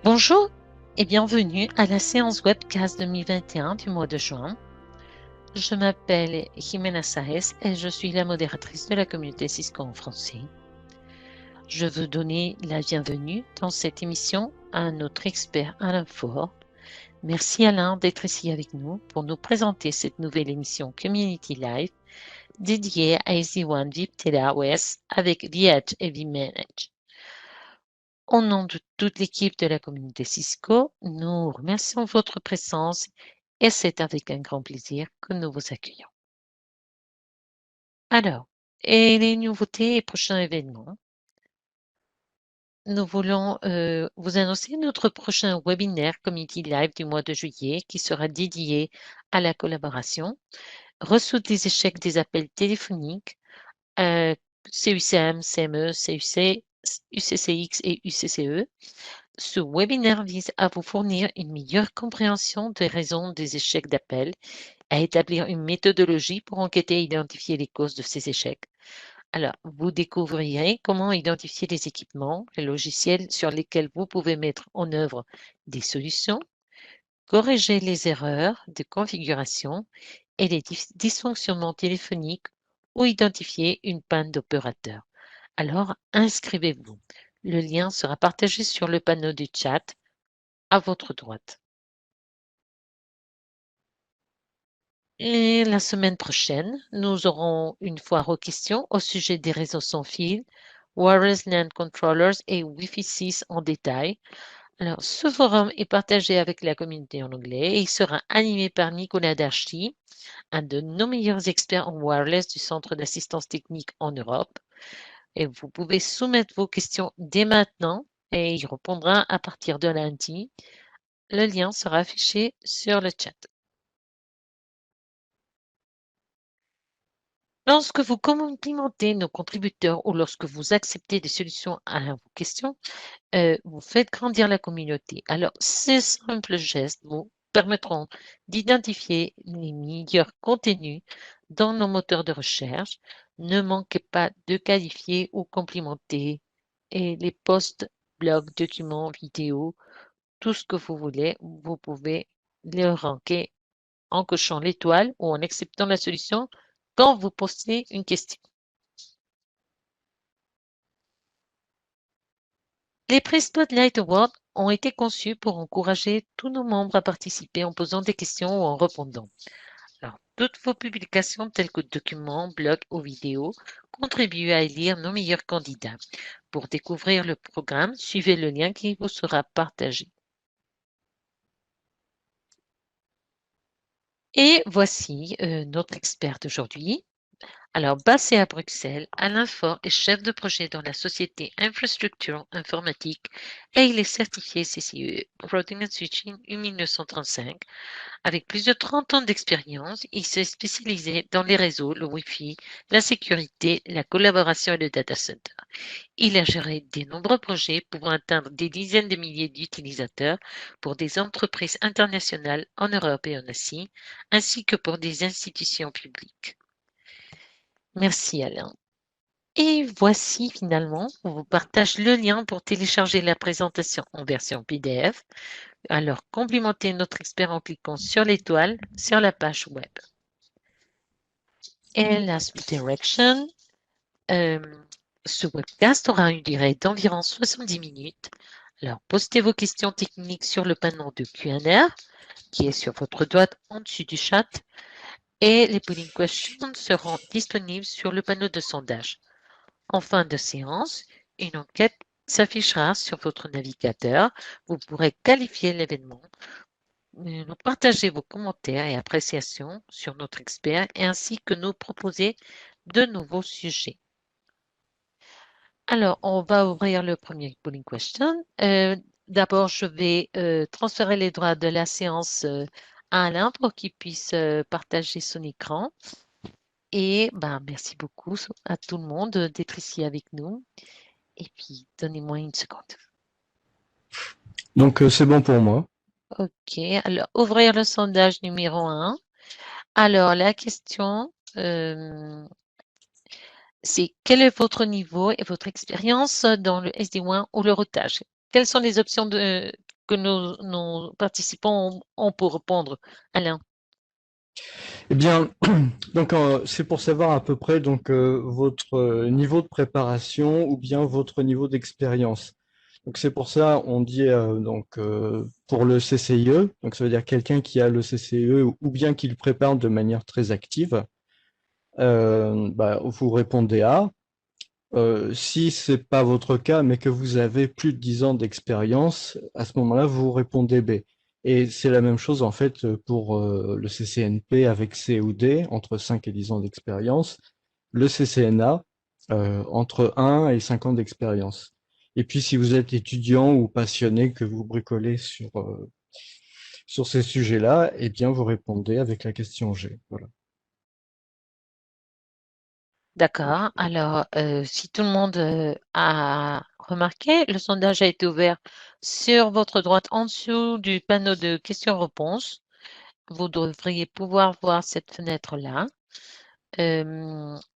Bonjour et bienvenue à la séance webcast 2021 du mois de juin. Je m'appelle Jimena Saez et je suis la modératrice de la communauté Cisco en français. Je veux donner la bienvenue dans cette émission à notre expert Alain Faure. Merci Alain d'être ici avec nous pour nous présenter cette nouvelle émission Community Live dédiée à SD-WAN VIP TeleOS avec VEdge et vManage. Au nom de toute l'équipe de la communauté Cisco, nous remercions votre présence et c'est avec un grand plaisir que nous vous accueillons. Alors, et les nouveautés et prochains événements? Nous voulons vous annoncer notre prochain webinaire Community Live du mois de juillet qui sera dédié à la collaboration, résoudre les échecs des appels téléphoniques, CUCM, CME, CUC, UCCX et UCCE. Ce webinaire vise à vous fournir une meilleure compréhension des raisons des échecs d'appel, à établir une méthodologie pour enquêter et identifier les causes de ces échecs. Alors, vous découvrirez comment identifier les équipements, les logiciels sur lesquels vous pouvez mettre en œuvre des solutions, corriger les erreurs de configuration et les dysfonctionnements téléphoniques ou identifier une panne d'opérateur. Alors, inscrivez-vous. Le lien sera partagé sur le panneau du chat à votre droite. Et la semaine prochaine, nous aurons une foire aux questions au sujet des réseaux sans fil, Wireless LAN Controllers et Wi-Fi 6 en détail. Alors, ce forum est partagé avec la communauté en anglais et il sera animé par Nicolas Darchi, un de nos meilleurs experts en wireless du Centre d'assistance technique en Europe. Et vous pouvez soumettre vos questions dès maintenant et il répondra à partir de lundi. Le lien sera affiché sur le chat. Lorsque vous complimentez nos contributeurs ou lorsque vous acceptez des solutions à vos questions, vous faites grandir la communauté. Alors, ces simples gestes vous permettront d'identifier les meilleurs contenus dans nos moteurs de recherche. Ne manquez pas de qualifier ou complimenter et les posts, blogs, documents, vidéos, tout ce que vous voulez, vous pouvez les ranker en cochant l'étoile ou en acceptant la solution quand vous postez une question. Les prix Spotlight Awards ont été conçus pour encourager tous nos membres à participer en posant des questions ou en répondant. Alors, toutes vos publications telles que documents, blogs ou vidéos contribuent à élire nos meilleurs candidats. Pour découvrir le programme, suivez le lien qui vous sera partagé. Et voici notre expert d'aujourd'hui. Alors, basé à Bruxelles, Alain Faure est chef de projet dans la société Infrastructure Informatique et il est certifié CCE Routing and Switching 1935. Avec plus de 30 ans d'expérience, il s'est spécialisé dans les réseaux, le Wi-Fi, la sécurité, la collaboration et le data center. Il a géré de nombreux projets pouvant atteindre des dizaines de milliers d'utilisateurs pour des entreprises internationales en Europe et en Asie, ainsi que pour des institutions publiques. Merci Alain. Et voici finalement, on vous partage le lien pour télécharger la présentation en version PDF. Alors, complimentez notre expert en cliquant sur l'étoile sur la page web. Et last direction, ce webcast aura une durée d'environ 70 minutes. Alors, postez vos questions techniques sur le panneau de Q&A qui est sur votre droite en dessus du chat et les polling questions seront disponibles sur le panneau de sondage. En fin de séance, une enquête s'affichera sur votre navigateur. Vous pourrez qualifier l'événement, nous partager vos commentaires et appréciations sur notre expert et ainsi que nous proposer de nouveaux sujets. Alors, on va ouvrir le premier polling question. D'abord, je vais transférer les droits de la séance à Alain pour qu'il puisse partager son écran. Et merci beaucoup à tout le monde d'être ici avec nous. Et puis, donnez-moi une seconde. Donc, c'est bon pour moi. OK, alors ouvrir le sondage numéro 1. Alors, la question, c'est quel est votre niveau et votre expérience dans le SD-WAN ou le routage? Quelles sont les options que nos participants ont pour répondre, Alain? Eh bien, donc c'est pour savoir à peu près donc votre niveau de préparation ou bien votre niveau d'expérience. Donc c'est pour ça on dit pour le CCIE, donc ça veut dire quelqu'un qui a le CCIE ou bien qui le prépare de manière très active. Vous répondez A. Si c'est pas votre cas, mais que vous avez plus de 10 ans d'expérience, à ce moment-là, vous répondez B. Et c'est la même chose en fait pour le CCNP avec C ou D, entre 5 et 10 ans d'expérience, le CCNA entre 1 et 5 ans d'expérience. Et puis si vous êtes étudiant ou passionné, que vous bricolez sur ces sujets-là, eh bien vous répondez avec la question G. Voilà. D'accord. Alors, si tout le monde a remarqué, le sondage a été ouvert sur votre droite en dessous du panneau de questions-réponses. Vous devriez pouvoir voir cette fenêtre-là.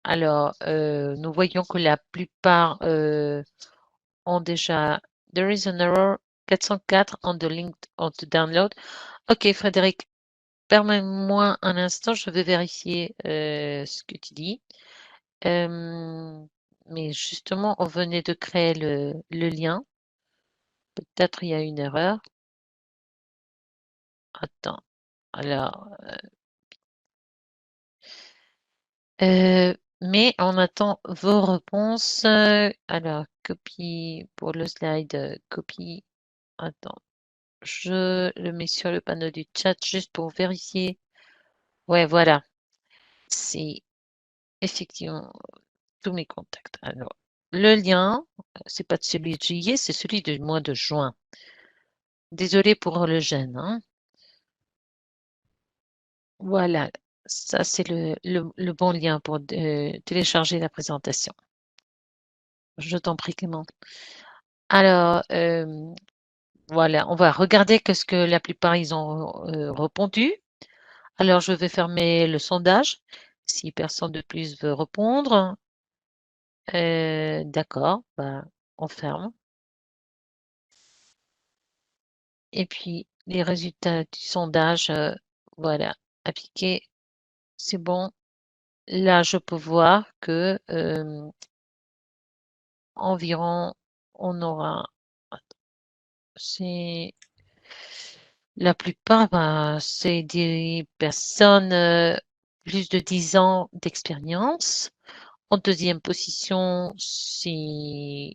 Alors, nous voyons que la plupart ont déjà There is an error 404 on the link on the download. Ok, Frédéric, permets-moi un instant, je vais vérifier ce que tu dis. Mais justement, on venait de créer le lien. Peut-être il y a une erreur. Attends. Alors, mais on attend vos réponses. Alors, copie pour le slide, copie. Attends, je le mets sur le panneau du chat juste pour vérifier. Ouais, voilà. C'est effectivement tous mes contacts. Alors, le lien, c'est pas celui de juillet, c'est celui du mois de juin. Désolée pour le gêne, hein. Voilà, ça c'est le bon lien pour télécharger la présentation. Je t'en prie, Clément. Alors, voilà, on va regarder qu'est-ce que la plupart ils ont répondu. Alors, je vais fermer le sondage. Si personne de plus veut répondre, d'accord, bah, on ferme. Et puis, les résultats du sondage, voilà, appliqué, c'est bon. Là, je peux voir que environ, on aura, c'est la plupart, ben, c'est des personnes plus de 10 ans d'expérience. En deuxième position, c'est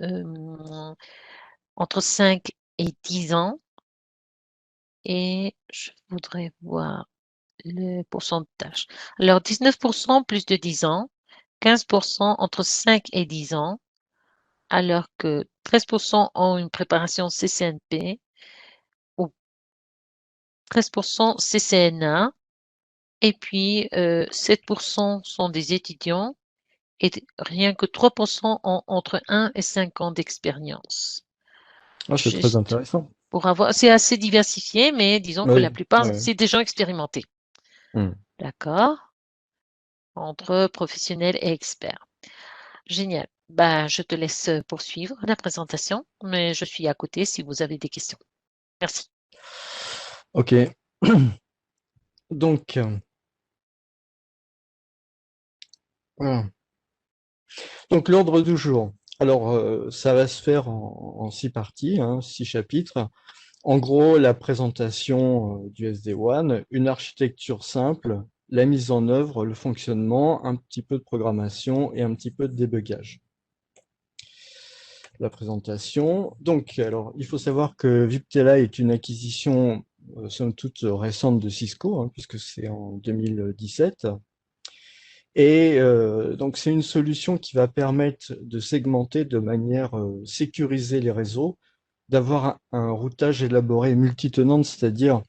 euh, entre 5 et 10 ans. Et je voudrais voir le pourcentage. Alors, 19% plus de 10 ans, 15% entre 5 et 10 ans, alors que 13% ont une préparation CCNP ou 13% CCNA, et puis 7% sont des étudiants et rien que 3% ont entre 1 et 5 ans d'expérience. Ah, c'est très Juste intéressant. pour avoir, c'est assez diversifié, mais disons que la Oui, plupart, oui. c'est des gens expérimentés. Hmm. D'accord? Entre professionnels et experts. Génial. Bah, je te laisse poursuivre la présentation, mais je suis à côté si vous avez des questions. Merci. Ok. Donc, voilà. Donc l'ordre du jour. Alors, ça va se faire en 6 parties, hein, 6 chapitres. En gros, la présentation du SD-WAN, une architecture simple, la mise en œuvre, le fonctionnement, un petit peu de programmation et un petit peu de débugage. La présentation. Donc, alors, il faut savoir que Viptela est une acquisition, somme toute récente de Cisco, hein, puisque c'est en 2017. Et donc, c'est une solution qui va permettre de segmenter de manière sécurisée les réseaux, d'avoir un routage élaboré multitenante, c'est-à-dire,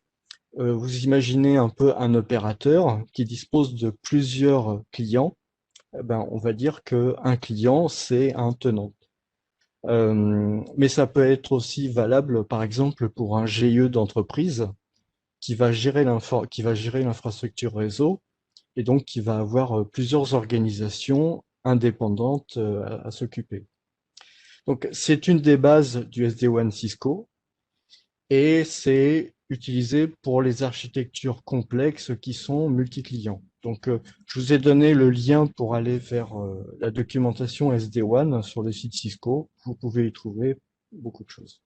vous imaginez un peu un opérateur qui dispose de plusieurs clients. Eh ben, on va dire qu'un client, c'est un tenant. Mais ça peut être aussi valable, par exemple, pour un GIE d'entreprise qui va gérer l'infrastructure réseau et donc qui va avoir plusieurs organisations indépendantes à s'occuper. Donc, c'est une des bases du SD-WAN Cisco. et c'est utilisé pour les architectures complexes qui sont multi-clients. Donc, je vous ai donné le lien pour aller vers la documentation SD-WAN sur le site Cisco. Vous pouvez y trouver beaucoup de choses.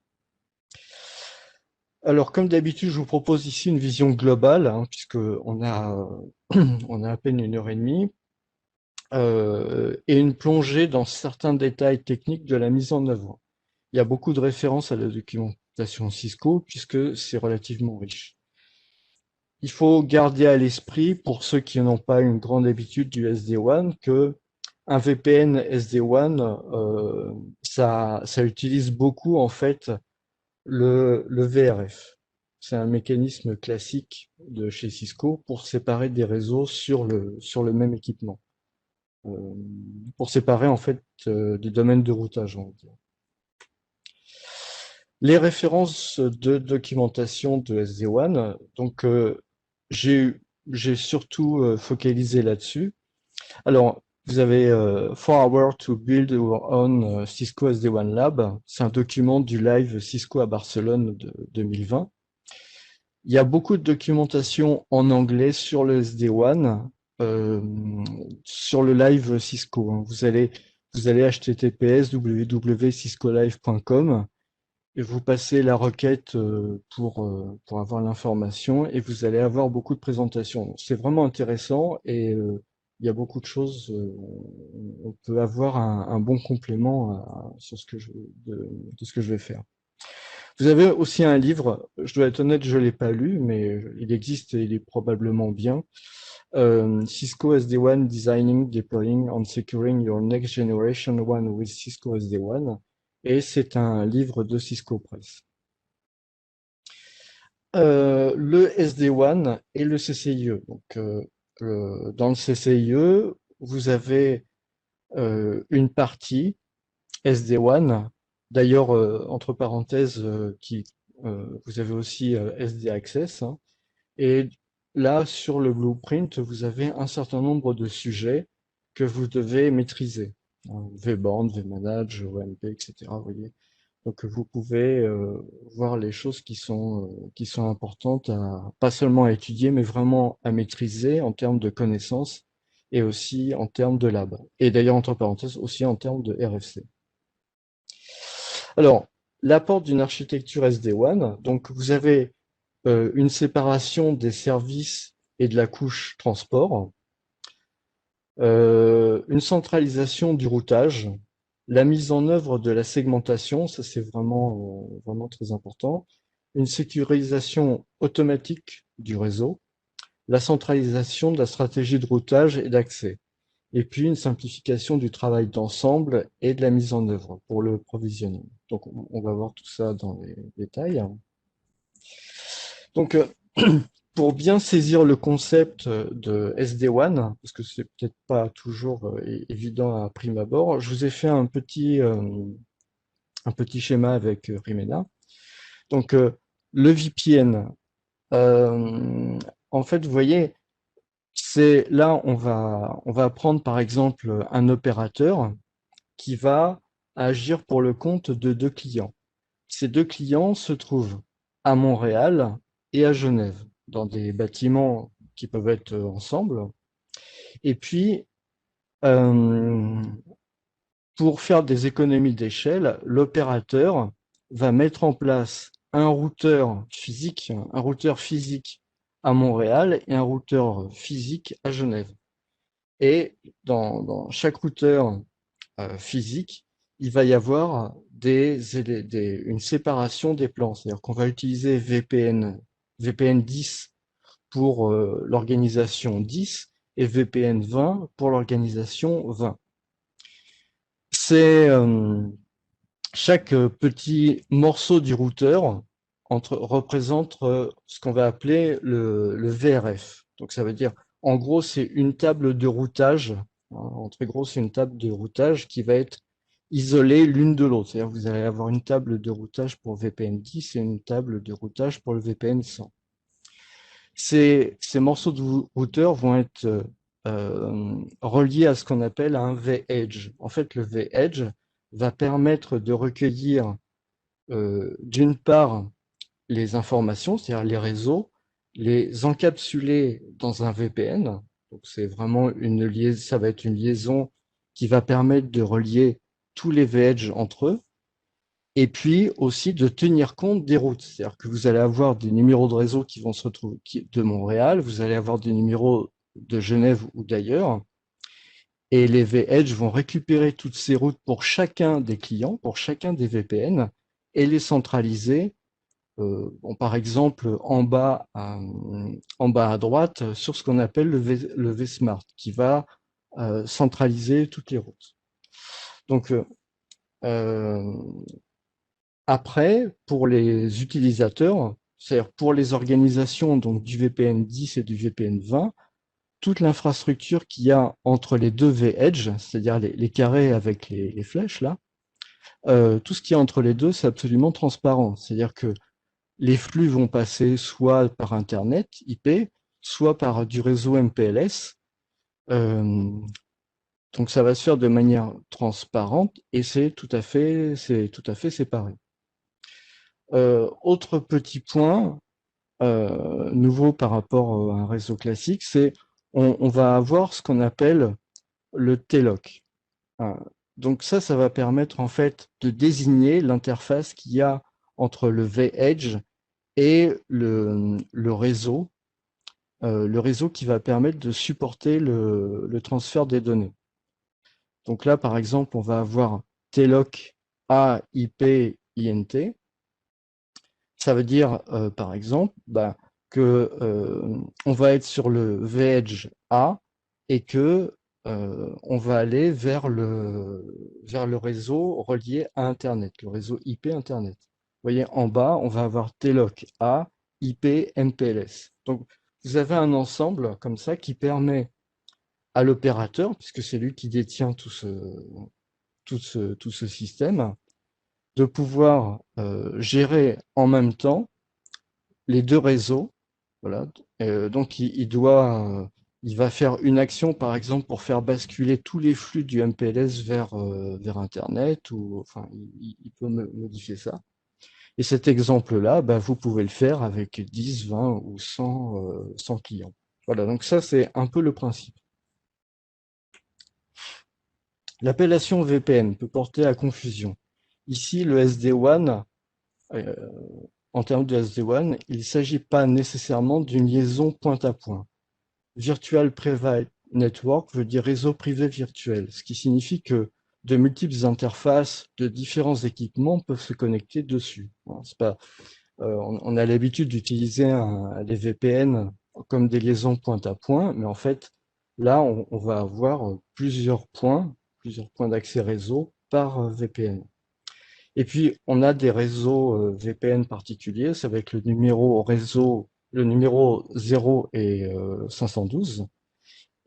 Alors, comme d'habitude, je vous propose ici une vision globale, hein, puisque on a à peine 1 heure et demie, et une plongée dans certains détails techniques de la mise en œuvre. Il y a beaucoup de références à la documentation Cisco, puisque c'est relativement riche. Il faut garder à l'esprit, pour ceux qui n'ont pas une grande habitude du SD-WAN, que un VPN SD-WAN, ça utilise beaucoup en fait le VRF. C'est un mécanisme classique de chez Cisco pour séparer des réseaux sur le même équipement. Euh, pour séparer en fait des domaines de routage, on va dire. Les références de documentation de SD-WAN, donc j'ai j'ai surtout focalisé là-dessus. Alors, vous avez 4 Hours to Build Our Own Cisco SD-WAN Lab. C'est un document du live Cisco à Barcelone de 2020. Il y a beaucoup de documentation en anglais sur le SD-WAN, euh, sur le live Cisco, hein. Vous allez https www.ciscolive.com et vous passez la requête pour avoir l'information et vous allez avoir beaucoup de présentations. C'est vraiment intéressant et il y a beaucoup de choses. On peut avoir un bon complément sur de ce que je vais faire. Vous avez aussi un livre, je dois être honnête, je ne l'ai pas lu, mais il existe et il est probablement bien. Cisco SD-WAN Designing, Deploying and Securing Your Next Generation WAN with Cisco SD-WAN. Et c'est un livre de Cisco Press. Le SD-WAN et le CCIE. Donc, dans le CCIE, vous avez une partie SD-WAN. D'ailleurs, entre parenthèses, vous avez aussi SD Access, hein. Et là, sur le blueprint, vous avez un certain nombre de sujets que vous devez maîtriser. VBand, VManage, OMP, etc. Vous voyez. Donc vous pouvez voir les choses qui sont importantes à pas seulement à étudier, mais vraiment à maîtriser en termes de connaissances et aussi en termes de lab. Et d'ailleurs, entre parenthèses, aussi en termes de RFC. Alors, l'apport d'une architecture SD-WAN, donc vous avez une séparation des services et de la couche transport, une centralisation du routage, la mise en œuvre de la segmentation, ça c'est vraiment, vraiment très important, une sécurisation automatique du réseau, la centralisation de la stratégie de routage et d'accès, et puis une simplification du travail d'ensemble et de la mise en œuvre pour le provisioning. Donc on va voir tout ça dans les détails. Donc pour bien saisir le concept de SD-WAN, parce que c'est peut-être pas toujours évident à prime abord, je vous ai fait un petit schéma avec Rimena. Donc, le VPN, euh, en fait, vous voyez, c'est là, on va prendre par exemple un opérateur qui va agir pour le compte de 2 clients. Ces 2 clients se trouvent à Montréal et à Genève, dans des bâtiments qui peuvent être ensemble. Et puis, euh, pour faire des économies d'échelle, l'opérateur va mettre en place un routeur physique à Montréal et un routeur physique à Genève. Et dans chaque routeur physique, il va y avoir une séparation des plans. C'est-à-dire qu'on va utiliser VPN 10 pour l'organisation 10 et VPN 20 pour l'organisation 20. C'est chaque petit morceau du routeur représente ce qu'on va appeler le VRF. Donc ça veut dire, en gros, c'est une table de routage. En très gros, c'est une table de routage qui va être isolée l'une de l'autre. C'est-à-dire vous allez avoir une table de routage pour VPN 10 et une table de routage pour le VPN 100. Ces morceaux de routeur vont être reliés à ce qu'on appelle un V-Edge. En fait, le V-Edge va permettre de recueillir d'une part les informations, c'est-à-dire les réseaux, les encapsuler dans un VPN. Donc c'est vraiment une liaison, ça va être une liaison qui va permettre de relier tous les VEdge entre eux, et puis aussi de tenir compte des routes. C'est-à-dire que vous allez avoir des numéros de réseau qui vont se retrouver de Montréal, vous allez avoir des numéros de Genève ou d'ailleurs, et les VEdge vont récupérer toutes ces routes pour chacun des clients, pour chacun des VPN, et les centraliser. Bon, par exemple, en bas à droite, sur ce qu'on appelle le vSmart, qui va centraliser toutes les routes. Donc, euh, après, pour les utilisateurs, c'est-à-dire pour les organisations donc du VPN 10 et du VPN 20, toute l'infrastructure qu'il y a entre les deux vEdge, c'est-à-dire les carrés avec les flèches là, tout ce qui est entre les deux, c'est absolument transparent. C'est-à-dire que les flux vont passer soit par Internet IP, soit par du réseau MPLS. Euh, donc ça va se faire de manière transparente et c'est tout à fait séparé. Autre petit point nouveau par rapport à un réseau classique, c'est on va avoir ce qu'on appelle le TLOC. Donc ça va permettre en fait de désigner l'interface qu'il y a entre le vEdge et le réseau qui va permettre de supporter le transfert des données. Donc là, par exemple, on va avoir TLOC A, IP, INT. Ça veut dire, par exemple, que on va être sur le vEdge A et que on va aller vers le réseau relié à Internet, le réseau IP Internet. Vous voyez, en bas, on va avoir TLOC A, IP, MPLS. Donc, vous avez un ensemble comme ça qui permet à l'opérateur, puisque c'est lui qui détient tout ce système, de pouvoir gérer en même temps les deux réseaux. Voilà. Donc il va faire une action, par exemple, pour faire basculer tous les flux du MPLS vers Internet, ou enfin, il peut modifier ça. Et cet exemple-là, vous pouvez le faire avec 10, 20 ou 100 clients. Voilà, donc ça, c'est un peu le principe. L'appellation VPN peut porter à confusion. Ici, le SD-WAN, euh, en termes de SD-WAN, il ne s'agit pas nécessairement d'une liaison point à point. Virtual Private Network veut dire réseau privé virtuel, ce qui signifie que de multiples interfaces de différents équipements peuvent se connecter dessus. C'est pas, on a l'habitude d'utiliser les VPN comme des liaisons point à point, mais en fait, là, on va avoir plusieurs points d'accès réseau par VPN. Et puis, on a des réseaux VPN particuliers, ça va être le numéro 0 et 512.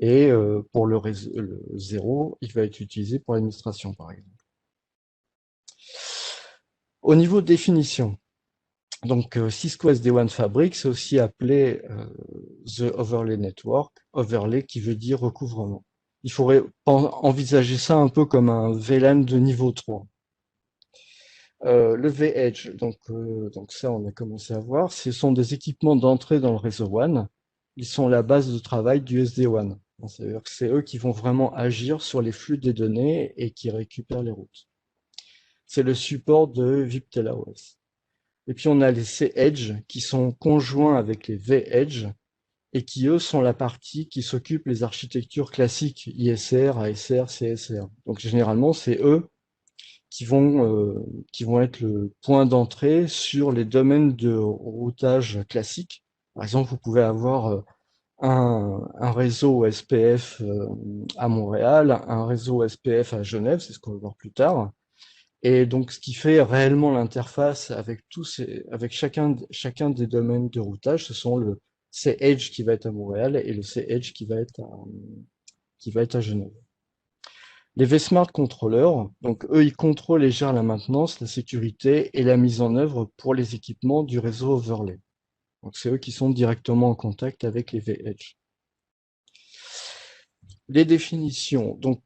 Et pour le 0, il va être utilisé pour l'administration, par exemple. Au niveau de définition, donc Cisco SD-WAN Fabric, c'est aussi appelé The Overlay Network, overlay qui veut dire recouvrement. Il faudrait envisager ça un peu comme un VLAN de niveau 3. Le vEdge, donc ça on a commencé à voir, ce sont des équipements d'entrée dans le réseau WAN. Ils sont la base de travail du SD-WAN. C'est-à-dire que c'est eux qui vont vraiment agir sur les flux des données et qui récupèrent les routes. C'est le support de vipTelaOS. Et puis on a les C-Edge qui sont conjoints avec les V-Edge et qui eux sont la partie qui s'occupe des architectures classiques ISR, ASR, CSR. Donc généralement c'est eux qui vont être le point d'entrée sur les domaines de routage classiques. Par exemple, vous pouvez avoir un réseau SPF à Montréal, un réseau SPF à Genève, c'est ce qu'on va voir plus tard. Et donc, ce qui fait réellement l'interface avec avec chacun des domaines de routage, ce sont le C-Edge qui va être à Montréal et le C-Edge qui va être à Genève. Les vSmart Controllers, donc eux, ils contrôlent et gèrent la maintenance, la sécurité et la mise en œuvre pour les équipements du réseau overlay. Donc c'est eux qui sont directement en contact avec les vEdge. Les définitions. Donc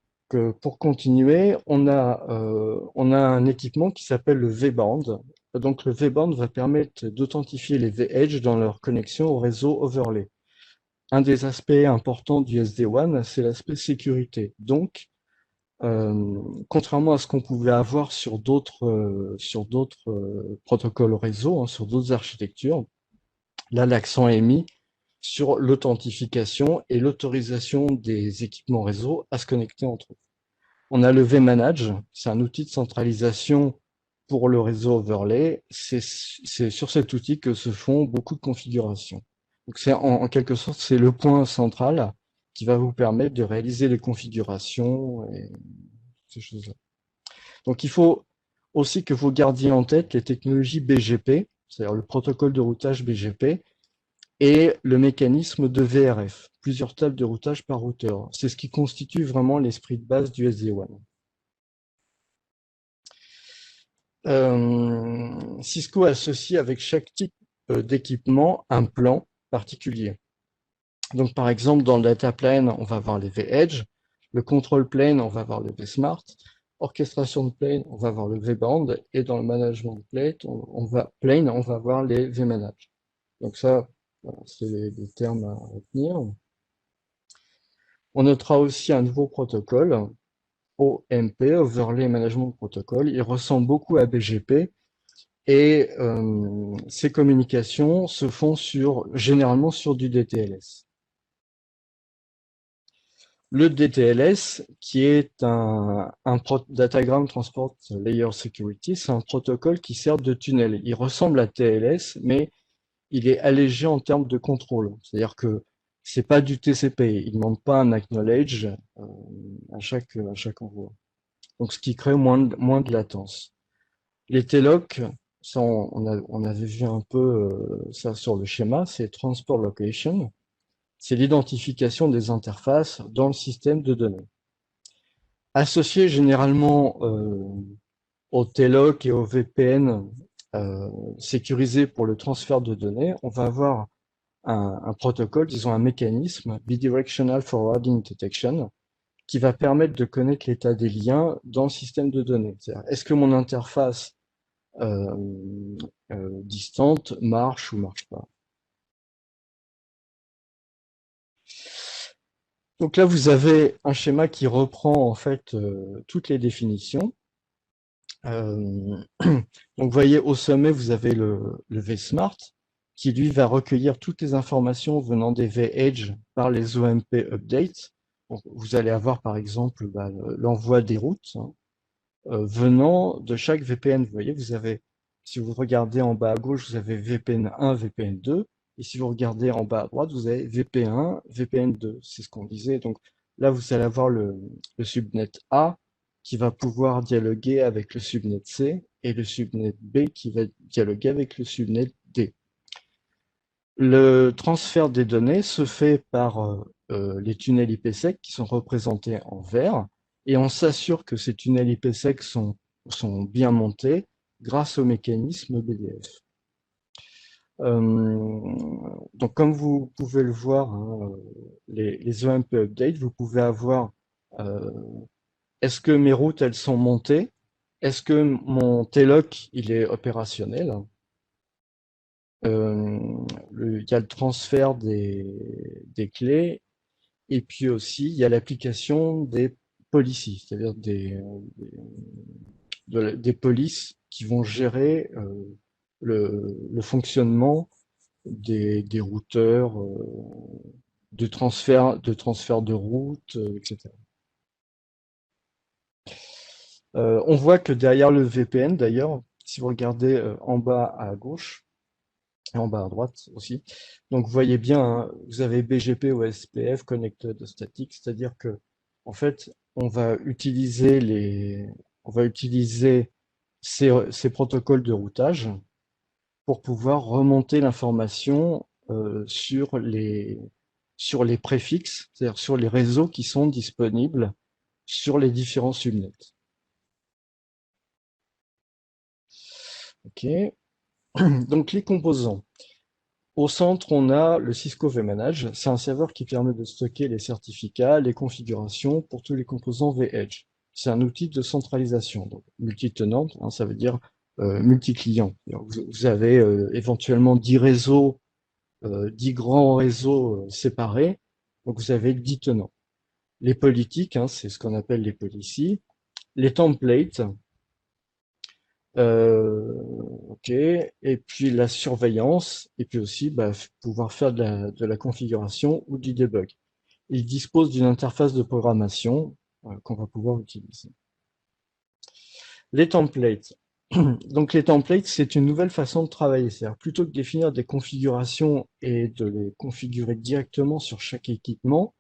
pour continuer, on a un équipement qui s'appelle le V-Band. donc le VBand va permettre d'authentifier les V-Edge dans leur connexion au réseau overlay. Un des aspects importants du SD-WAN, c'est l'aspect sécurité. Donc, contrairement à ce qu'on pouvait avoir sur d'autres protocoles réseau, hein, sur d'autres architectures, là l'accent est mis sur l'authentification et l'autorisation des équipements réseau à se connecter entre eux. On a le vManage, c'est un outil de centralisation pour le réseau overlay. C'est sur cet outil que se font beaucoup de configurations. Donc c'est en quelque sorte, c'est le point central qui va vous permettre de réaliser les configurations et ces choses-là. Donc il faut aussi que vous gardiez en tête les technologies BGP, c'est-à-dire le protocole de routage BGP, et le mécanisme de VRF, plusieurs tables de routage par routeur. C'est ce qui constitue vraiment l'esprit de base du SD-WAN. Cisco associe avec chaque type d'équipement un plan particulier. Donc par exemple, dans le data plane, on va avoir les V-Edge, le control plane, on va avoir le V-Smart, orchestration de plane, on va avoir le V-Band, et dans le management de plane, on va avoir les V-Manage. Donc ça, voilà, c'est les termes à retenir. On notera aussi un nouveau protocole, OMP, Overlay Management Protocol. Il ressemble beaucoup à BGP et ces communications se font généralement sur du DTLS. Le DTLS, qui est un Datagram Transport Layer Security, c'est un protocole qui sert de tunnel. Il ressemble à TLS, mais il est allégé en termes de contrôle. C'est-à-dire que c'est pas du TCP. Il ne demande pas un acknowledge à chaque envoi. Donc, ce qui crée moins de latence. Les TLOC, ça, on avait vu un peu ça sur le schéma, c'est Transport Location. C'est l'identification des interfaces dans le système de données. Associé généralement au TLOC et au VPN sécurisé pour le transfert de données, on va avoir un protocole, disons un mécanisme, Bidirectional Forwarding Detection, qui va permettre de connaître l'état des liens dans le système de données. Est-ce que mon interface distante marche ou marche pas? Donc là, vous avez un schéma qui reprend en fait toutes les définitions. Donc vous voyez au sommet, vous avez le vSmart qui lui va recueillir toutes les informations venant des vEdge par les OMP updates. Donc, vous allez avoir par exemple l'envoi des routes hein, venant de chaque VPN. Vous voyez, vous avez, si vous regardez en bas à gauche, vous avez VPN 1, VPN 2. Et si vous regardez en bas à droite, vous avez VPN1, VPN2. C'est ce qu'on disait. Donc là, vous allez avoir le subnet A qui va pouvoir dialoguer avec le subnet C et le subnet B qui va dialoguer avec le subnet D. Le transfert des données se fait par les tunnels IPsec qui sont représentés en vert et on s'assure que ces tunnels IPsec sont bien montés grâce au mécanisme BDF. Donc comme vous pouvez le voir, hein, les OMP update, vous pouvez avoir est-ce que mes routes elles sont montées? Est-ce que mon TLOC il est opérationnel? Il y a le transfert des clés et puis aussi il y a l'application des policies, c'est-à-dire des polices qui vont gérer le fonctionnement des routeurs, de transfert de route, etc. On voit que derrière le VPN, d'ailleurs, si vous regardez en bas à gauche, et en bas à droite aussi, donc vous voyez bien, hein, vous avez BGP ou SPF, Connected Static, c'est-à-dire que, en fait, on va utiliser ces protocoles de routage pour pouvoir remonter l'information sur les préfixes, c'est-à-dire sur les réseaux qui sont disponibles sur les différents subnets. Ok. Donc les composants. Au centre, on a le Cisco vManage. C'est un serveur qui permet de stocker les certificats, les configurations pour tous les composants vEdge. C'est un outil de centralisation, donc multitenant, hein, ça veut dire multi-clients. Vous avez éventuellement 10 réseaux, 10 grands réseaux séparés, donc vous avez 10 tenants. Les politiques, hein, c'est ce qu'on appelle les policies. Les templates, ok, et puis la surveillance, et puis aussi pouvoir faire de la configuration ou du debug. Il dispose d'une interface de programmation qu'on va pouvoir utiliser. Les templates. Donc les templates, c'est une nouvelle façon de travailler. C'est-à-dire plutôt que de définir des configurations et de les configurer directement sur chaque équipement,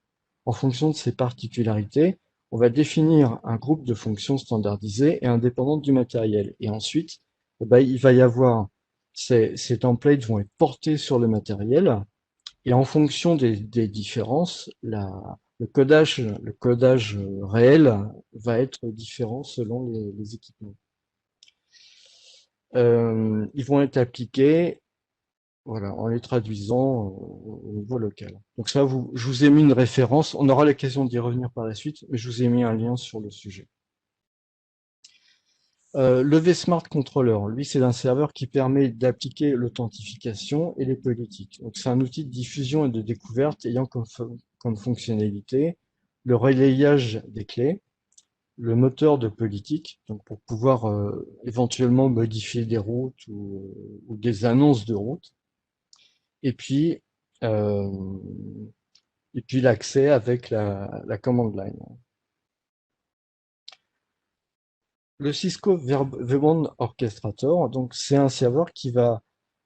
en fonction de ses particularités, on va définir un groupe de fonctions standardisées et indépendantes du matériel. Et ensuite, il va y avoir ces templates vont être portés sur le matériel et en fonction des différences, le codage réel va être différent selon les équipements. Ils vont être appliqués voilà, en les traduisant au niveau local. Donc ça, je vous ai mis une référence. On aura l'occasion d'y revenir par la suite, mais je vous ai mis un lien sur le sujet. Le vSmart Controller, lui, c'est un serveur qui permet d'appliquer l'authentification et les politiques. Donc c'est un outil de diffusion et de découverte ayant comme fonctionnalité le relayage des clés, le moteur de politique, donc pour pouvoir éventuellement modifier des routes ou des annonces de routes, et puis euh, l'accès avec la command line. Le Cisco Webond Orchestrator, donc c'est un serveur qui va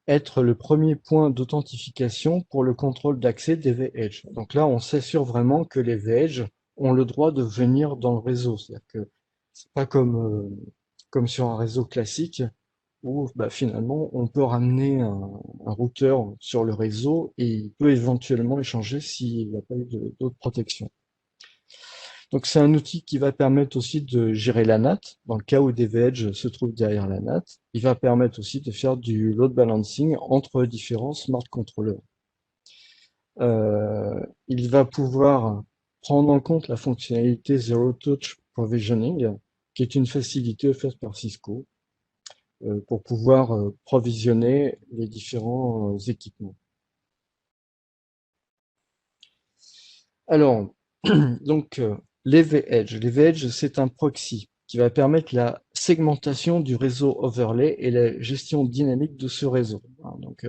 être le premier point d'authentification pour le contrôle d'accès des vEdge. Donc là, on s'assure vraiment que les vEdge ont le droit de venir dans le réseau. C'est-à-dire que c'est pas comme sur un réseau classique où finalement on peut ramener un routeur sur le réseau et il peut éventuellement échanger s'il n'y a pas eu d'autres protections. Donc c'est un outil qui va permettre aussi de gérer la NAT, dans le cas où des vEdge se trouvent derrière la NAT. Il va permettre aussi de faire du load balancing entre différents smart controllers. Il va pouvoir prendre en compte la fonctionnalité Zero Touch Provisioning, qui est une facilité offerte par Cisco pour pouvoir provisionner les différents équipements. Alors, donc les vEdge. Les vEdge, c'est un proxy qui va permettre la segmentation du réseau overlay et la gestion dynamique de ce réseau. Donc,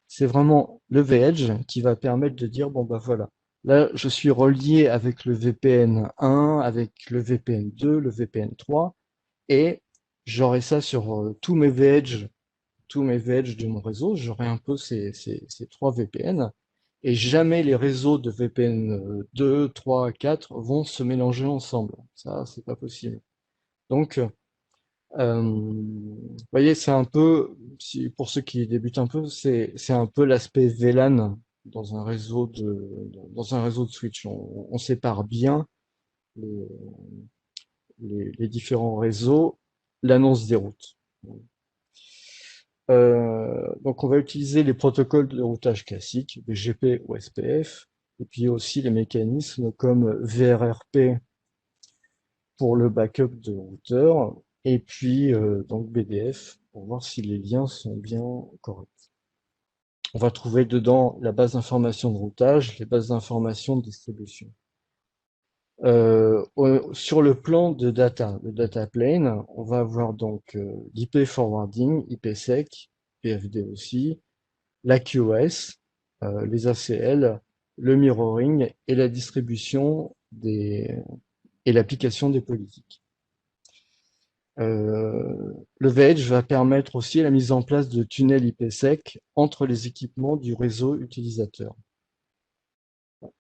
c'est vraiment le vEdge qui va permettre de dire, bon bah voilà, là je suis relié avec le VPN 1, avec le VPN 2, le VPN 3, et j'aurai ça sur tous mes vEdge de mon réseau, j'aurai un peu ces trois VPN, et jamais les réseaux de VPN 2, 3, 4 vont se mélanger ensemble. Ça, c'est pas possible. Donc, vous voyez, c'est un peu, pour ceux qui débutent un peu, c'est un peu l'aspect VLAN dans un réseau de switch. On sépare bien les, les différents réseaux, l'annonce des routes. Donc on va utiliser les protocoles de routage classiques, BGP ou SPF, et puis aussi les mécanismes comme VRRP pour le backup de routeur, et puis donc BDF pour voir si les liens sont bien corrects. On va trouver dedans la base d'information de routage, les bases d'information de distribution. Sur le plan de data, le data plane, on va avoir donc l'IP forwarding, IPsec, PFD aussi, la QoS, les ACL, le mirroring et la distribution et l'application des politiques. Le vEdge va permettre aussi la mise en place de tunnels IPsec entre les équipements du réseau utilisateur.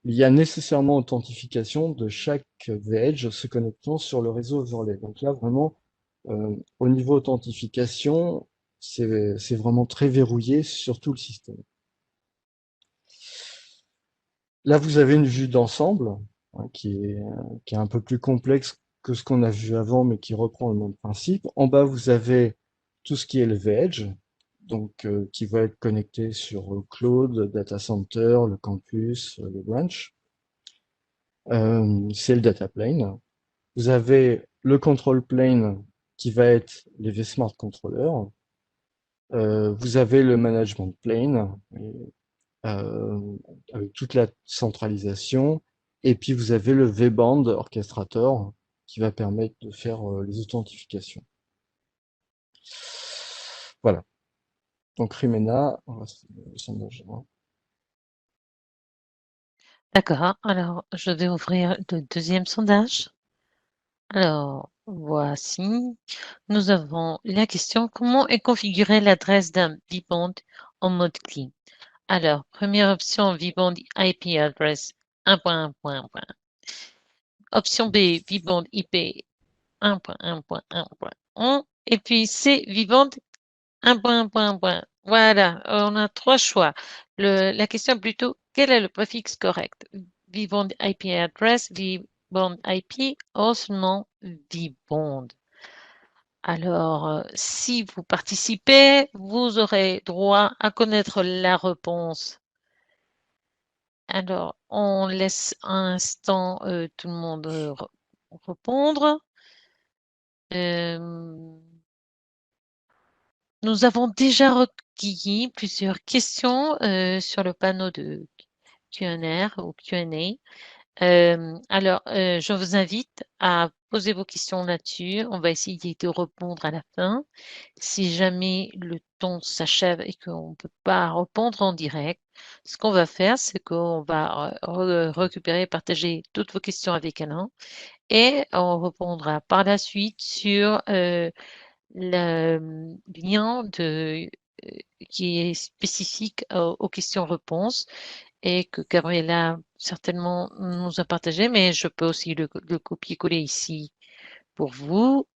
Il y a nécessairement authentification de chaque vEdge se connectant sur le réseau overlay. Donc là, vraiment, au niveau authentification, c'est vraiment très verrouillé sur tout le système. Là, vous avez une vue d'ensemble qui est un peu plus complexe que ce qu'on a vu avant, mais qui reprend le même principe. En bas, vous avez tout ce qui est le vEdge, donc qui va être connecté sur le cloud, data center, le campus, le branch. C'est le data plane. Vous avez le control plane qui va être les vSmart Controllers. Vous avez le management plane, euh, avec toute la centralisation. Et puis vous avez le vBand orchestrator qui va permettre de faire les authentifications. Voilà. Donc Rimena, on va le sondage. D'accord. Alors, je vais ouvrir le deuxième sondage. Alors, voici. Nous avons la question: comment est configurée l'adresse d'un vBond en mode clean? Alors, première option, vBond IP address 1.1.1. Option B, vBond IP 1.1.1.1. Et puis C, vBond 1.1.1. Voilà, on a trois choix. La question est plutôt, quel est le préfixe correct? vBond IP address, vBond IP, ou seulement vBond? Alors, si vous participez, vous aurez droit à connaître la réponse. Alors, on laisse un instant tout le monde répondre. Nous avons déjà recueilli plusieurs questions sur le panneau de Q&R ou Q&A. Alors, je vous invite à poser vos questions là-dessus. On va essayer de répondre à la fin. Si jamais le temps s'achève et qu'on ne peut pas répondre en direct, ce qu'on va faire, c'est qu'on va récupérer, partager toutes vos questions avec Alain et on répondra par la suite sur le lien qui est spécifique aux questions-réponses et que Gabriela certainement nous a partagé, mais je peux aussi le copier-coller ici pour vous.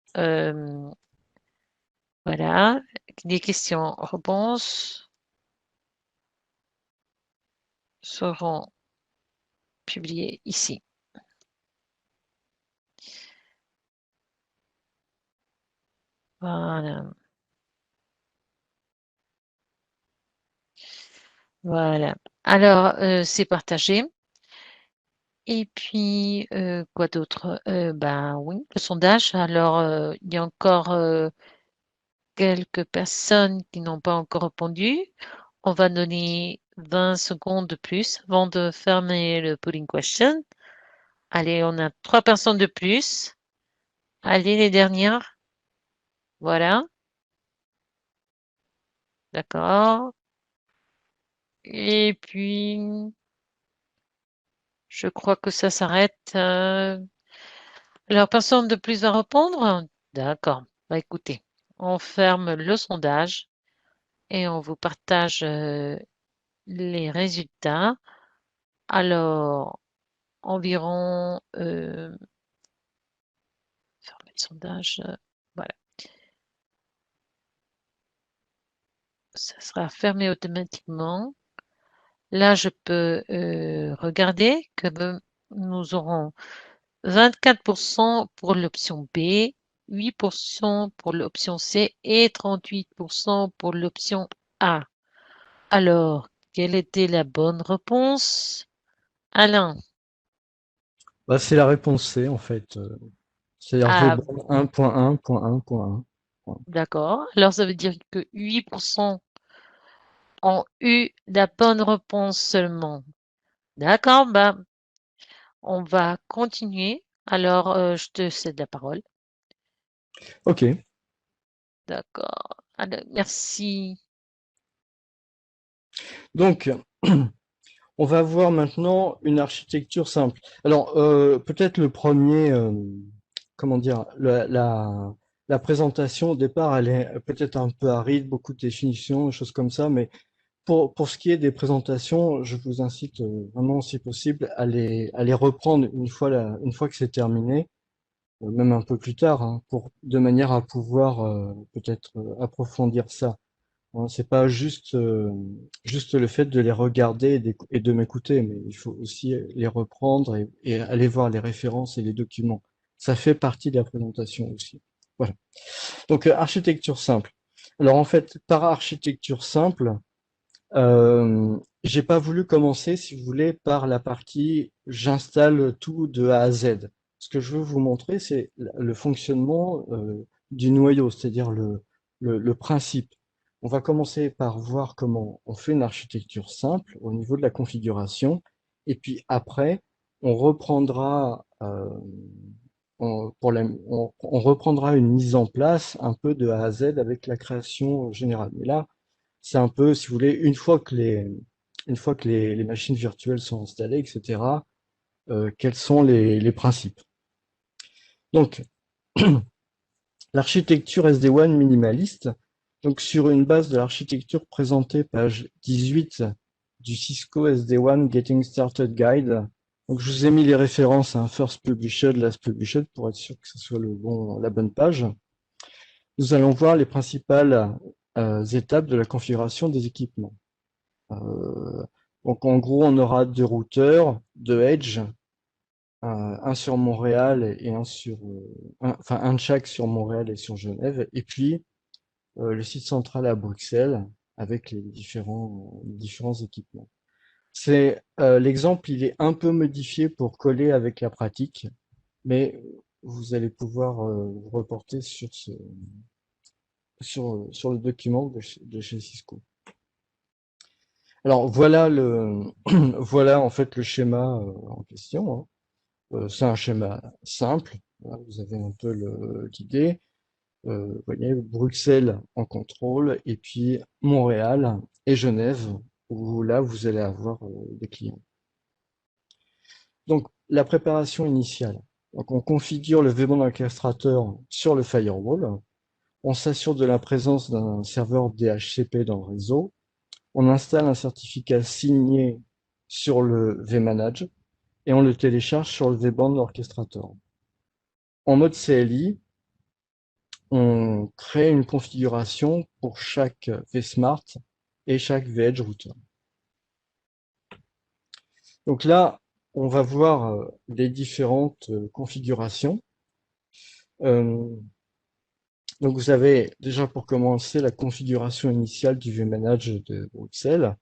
Voilà, les questions-réponses seront publiées ici. Voilà. Voilà. Alors, c'est partagé. Et puis, quoi d'autre? Ben oui, le sondage. Alors, il y a encore quelques personnes qui n'ont pas encore répondu. On va donner 20 secondes de plus avant de fermer le polling question. Allez, on a 3 personnes de plus. Allez, les dernières. Voilà. D'accord. Et puis, je crois que ça s'arrête. Alors, personne de plus à répondre? D'accord. Bah, écoutez, on ferme le sondage et on vous partage les résultats. Alors, environ, fermer le sondage, voilà, ça sera fermé automatiquement. Là, je peux regarder que nous aurons 24% pour l'option B, 8% pour l'option C et 38% pour l'option A. Alors, quelle était la bonne réponse? Alain, Bah, c'est la réponse C, en fait. C'est-à-dire A, vBond 1.1.1.1. Voilà. d'accord. Alors, ça veut dire que 8% ont eu la bonne réponse seulement. D'accord, bah, on va continuer. Alors, je te cède la parole. Ok. D'accord. Alors, merci. Donc, on va voir maintenant une architecture simple. Alors, peut-être le premier, comment dire, la présentation au départ, elle est peut-être un peu aride, beaucoup de définitions, des choses comme ça, mais pour ce qui est des présentations, je vous incite vraiment, si possible, à les reprendre une fois que c'est terminé, même un peu plus tard, hein, de manière à pouvoir peut-être approfondir ça. Hein, c'est pas juste le fait de les regarder et de m'écouter, mais il faut aussi les reprendre et aller voir les références et les documents. Ça fait partie de la présentation aussi. Voilà. Donc, architecture simple. Alors en fait, par architecture simple, j'ai pas voulu commencer, si vous voulez, par la partie j'installe tout de A à Z. Ce que je veux vous montrer, c'est le fonctionnement du noyau, c'est-à-dire le principe. On va commencer par voir comment on fait une architecture simple au niveau de la configuration, et puis après, on reprendra, on reprendra une mise en place un peu de A à Z avec la création générale. Mais là, c'est un peu, si vous voulez, une fois que les machines virtuelles sont installées, etc., quels sont les principes. Donc, l'architecture SD-WAN minimaliste, donc sur une base de l'architecture présentée page 18 du Cisco SD-WAN Getting Started Guide. Donc je vous ai mis les références, hein, First Published, Last Published, pour être sûr que ce soit la bonne page. Nous allons voir les principales étapes de la configuration des équipements. Donc en gros, on aura deux routeurs, deux edge, un sur Montréal et un sur, enfin un de chaque sur Montréal et sur Genève, et puis le site central à Bruxelles avec les différents équipements. C'est l'exemple, il est un peu modifié pour coller avec la pratique, mais vous allez pouvoir vous reporter sur le document de chez Cisco. Alors voilà voilà en fait le schéma en question, hein. C'est un schéma simple. Voilà, vous avez un peu l'idée. Vous voyez, Bruxelles en contrôle, et puis Montréal et Genève, où là, vous allez avoir des clients. Donc, la préparation initiale. Donc, on configure le VBAN orchestrateur sur le firewall. On s'assure de la présence d'un serveur DHCP dans le réseau. On installe un certificat signé sur le vManage et on le télécharge sur le VBAN orchestrateur. En mode CLI, on crée une configuration pour chaque vSmart et chaque vEdge router. Donc là, on va voir les différentes configurations. Donc vous avez déjà pour commencer la configuration initiale du vManage de Bruxelles.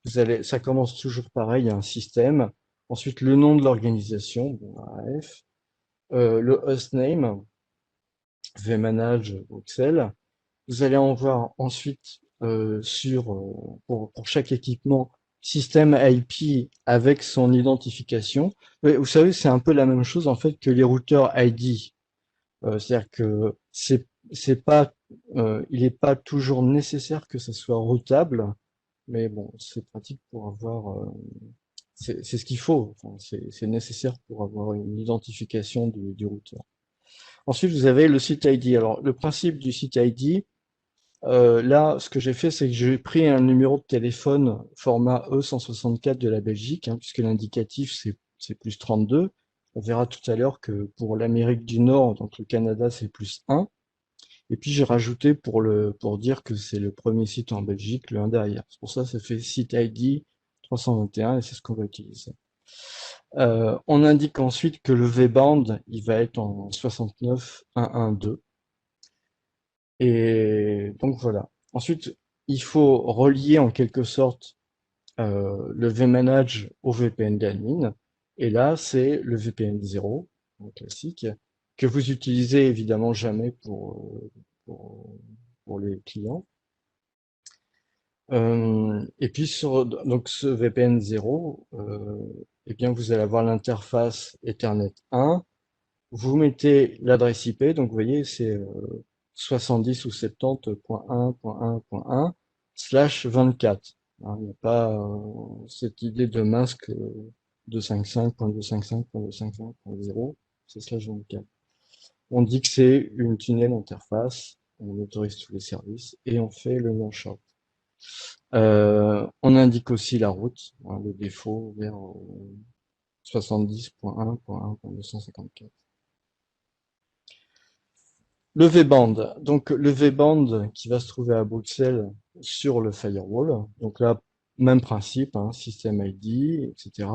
Ça commence toujours pareil, un système. Ensuite, le nom de l'organisation, bon, AF, le hostname, vManage Bruxelles. Vous allez en voir ensuite pour chaque équipement système IP avec son identification. Mais vous savez, c'est un peu la même chose en fait que les routeurs ID. C'est-à-dire que c'est pas il n'est pas toujours nécessaire que ça soit routable, mais bon, c'est pratique pour avoir c'est ce qu'il faut. Enfin, c'est nécessaire pour avoir une identification du routeur. Ensuite, vous avez le site ID. Alors, le principe du site ID, là, ce que j'ai fait, c'est que j'ai pris un numéro de téléphone format E164 de la Belgique, hein, puisque l'indicatif, c'est plus 32. On verra tout à l'heure que pour l'Amérique du Nord, donc le Canada, c'est plus 1. Et puis j'ai rajouté pour dire que c'est le premier site en Belgique, le 1 derrière. C'est pour ça que ça fait site ID 321 et c'est ce qu'on va utiliser. On indique ensuite que le V-band, il va être en 69.1.1.2. Et donc voilà. Ensuite, il faut relier en quelque sorte le vManage au VPN d'admin. Et là, c'est le VPN 0, classique, que vous utilisez évidemment jamais pour, pour les clients. Et puis sur donc ce VPN 0, eh bien vous allez avoir l'interface Ethernet 1. Vous mettez l'adresse IP, donc vous voyez c'est 70 ou 70.1.1.1/24. Hein, il n'y a pas cette idée de masque 255.255.255.0, c'est /24. On dit que c'est une tunnel interface, on autorise tous les services et on fait le non-short. On indique aussi la route, hein, le défaut vers 70.1.1.254. Le V-band, donc le V-band qui va se trouver à Bruxelles sur le firewall. Donc là, même principe, hein, système ID, etc.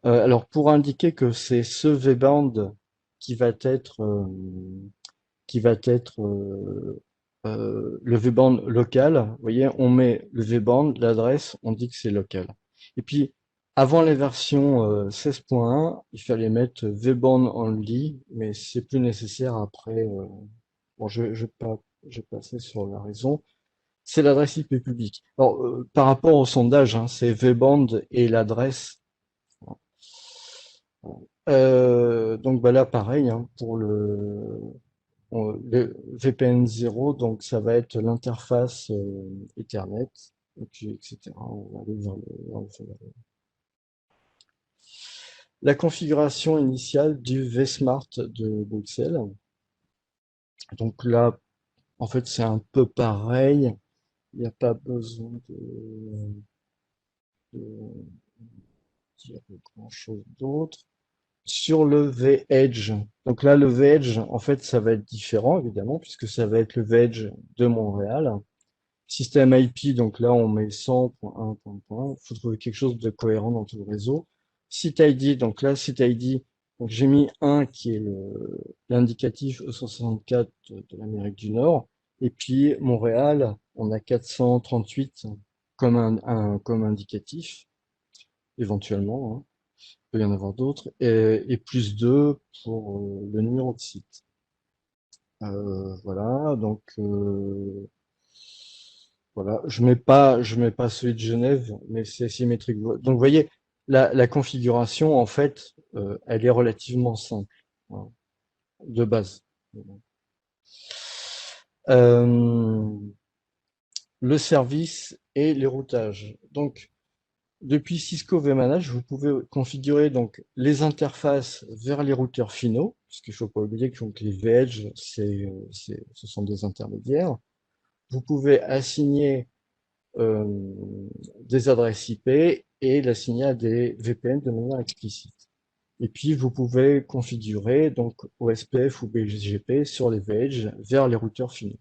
Alors pour indiquer que c'est ce V-band qui va être le V-band local. Vous voyez, on met le V-band, l'adresse, on dit que c'est local. Et puis, avant les versions 16.1, il fallait mettre V-band only, mais c'est plus nécessaire après Bon, je vais passer sur la raison. C'est l'adresse IP publique. Alors, par rapport au sondage, hein, c'est VBand et l'adresse. Donc bah là, pareil, hein, pour le VPN 0, donc ça va être l'interface Ethernet, et puis, etc. On va aller vers le firewall. La configuration initiale du vSmart de Bruxelles. Donc là, en fait, c'est un peu pareil. Il n'y a pas besoin de dire grand-chose d'autre. Sur le V-Edge. Donc là, le V-Edge, en fait, ça va être différent, évidemment, puisque ça va être le V-Edge de Montréal. Système IP, donc là, on met 100.1.1. Il faut trouver quelque chose de cohérent dans tout le réseau. Site ID, donc là, site ID, donc j'ai mis un qui est l'indicatif E64 de l'Amérique du Nord. Et puis, Montréal, on a 438 comme comme indicatif, éventuellement, hein. Il peut y en avoir d'autres, et plus 2 pour le numéro de site. Voilà, donc voilà, je mets pas celui de Genève, mais c'est symétrique. Donc vous voyez, la configuration en fait, elle est relativement simple, voilà, de base. Euh, le service et les routages. Donc depuis Cisco vManage, vous pouvez configurer donc les interfaces vers les routeurs finaux, parce qu'il ne faut pas oublier que donc, les vEdge, ce sont des intermédiaires. Vous pouvez assigner euh, des adresses IP et l'assigner à des VPN de manière explicite. Et puis, vous pouvez configurer donc OSPF ou BGP sur les vEdge vers les routeurs finaux,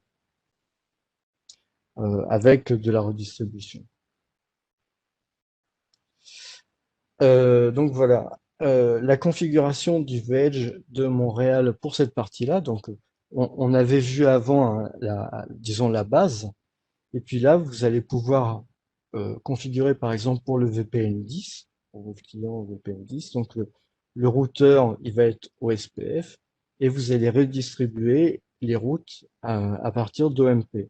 avec de la redistribution. Donc voilà, la configuration du Wedge de Montréal pour cette partie-là. Donc, on avait vu avant hein, disons la base, et puis là, vous allez pouvoir configurer par exemple pour le VPN 10, pour votre client VPN 10. Donc le routeur, il va être OSPF, et vous allez redistribuer les routes à partir d'OMP.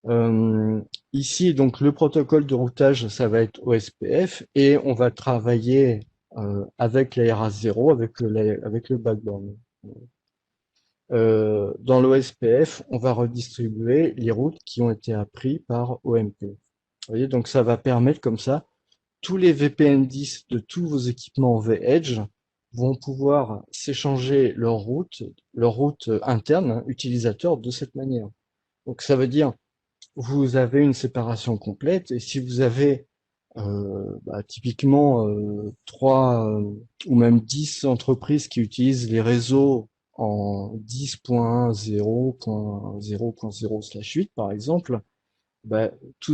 Euh, Ici, donc le protocole de routage, ça va être OSPF et on va travailler avec la RA0, avec le backbone. Dans l'OSPF, on va redistribuer les routes qui ont été apprises par OMP. Vous voyez, donc ça va permettre comme ça, tous les VPN 10 de tous vos équipements V-Edge vont pouvoir s'échanger leur route interne, hein, utilisateur de cette manière. Donc ça veut dire vous avez une séparation complète et si vous avez typiquement 3 ou même 10 entreprises qui utilisent les réseaux en 10.0.0.0/8 par exemple, bah,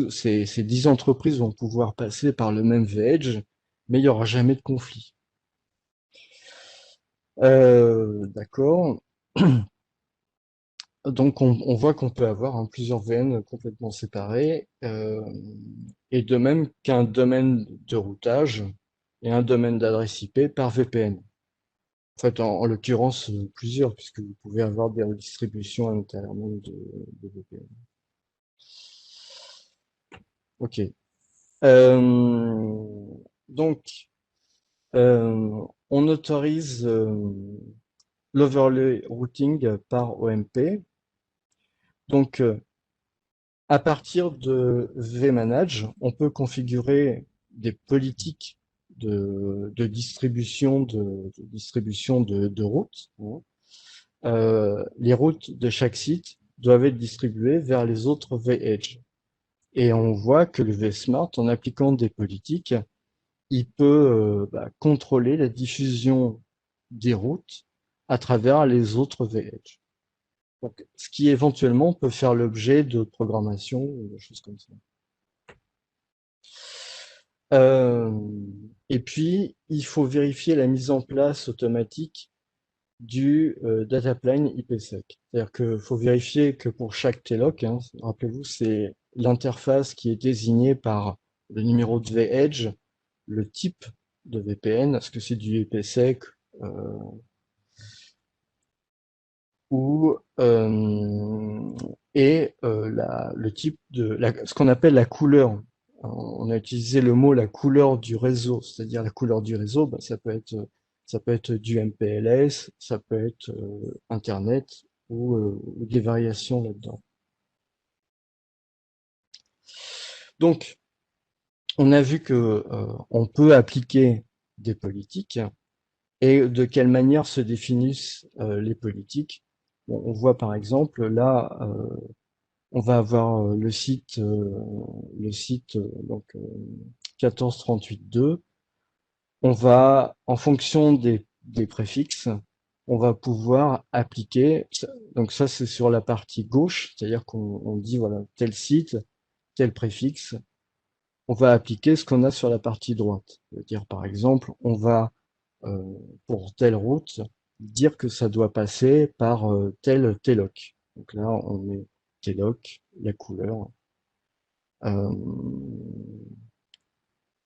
ces 10 entreprises vont pouvoir passer par le même V-Edge, mais il n'y aura jamais de conflit. D'accord. Donc on voit qu'on peut avoir hein, plusieurs VN complètement séparés, et de même qu'un domaine de routage et un domaine d'adresse IP par VPN. En fait, en l'occurrence, plusieurs, puisque vous pouvez avoir des redistributions à l'intérieur même de VPN. Ok. Donc, on autorise l'overlay routing par OMP. Donc, à partir de vManage, on peut configurer des politiques de distribution de routes, hein. Les routes de chaque site doivent être distribuées vers les autres vEdge. Et on voit que le vSmart, en appliquant des politiques, il peut contrôler la diffusion des routes à travers les autres vEdge. Donc, ce qui éventuellement peut faire l'objet de programmation ou des choses comme ça. Euh, et puis, il faut vérifier la mise en place automatique du data plane IPsec. C'est-à-dire qu'il faut vérifier que pour chaque TLOC, hein, rappelez-vous, c'est l'interface qui est désignée par le numéro de vEdge, le type de VPN, est-ce que c'est du IPsec, euh, ou et le type ce qu'on appelle la couleur. On a utilisé le mot la couleur du réseau, c'est-à-dire la couleur du réseau, bah, ça peut être du MPLS, ça peut être Internet ou des variations là-dedans. Donc, on a vu que on peut appliquer des politiques et de quelle manière se définissent les politiques. Bon, on voit par exemple là, on va avoir le site donc 1438.2. On va, en fonction des préfixes, on va pouvoir appliquer. Donc ça, c'est sur la partie gauche, c'est-à-dire qu'on dit voilà tel site, tel préfixe. On va appliquer ce qu'on a sur la partie droite. C'est-à-dire par exemple, on va euh, pour telle route dire que ça doit passer par tel TELOC. Donc là, on met TELOC, la couleur. Euh,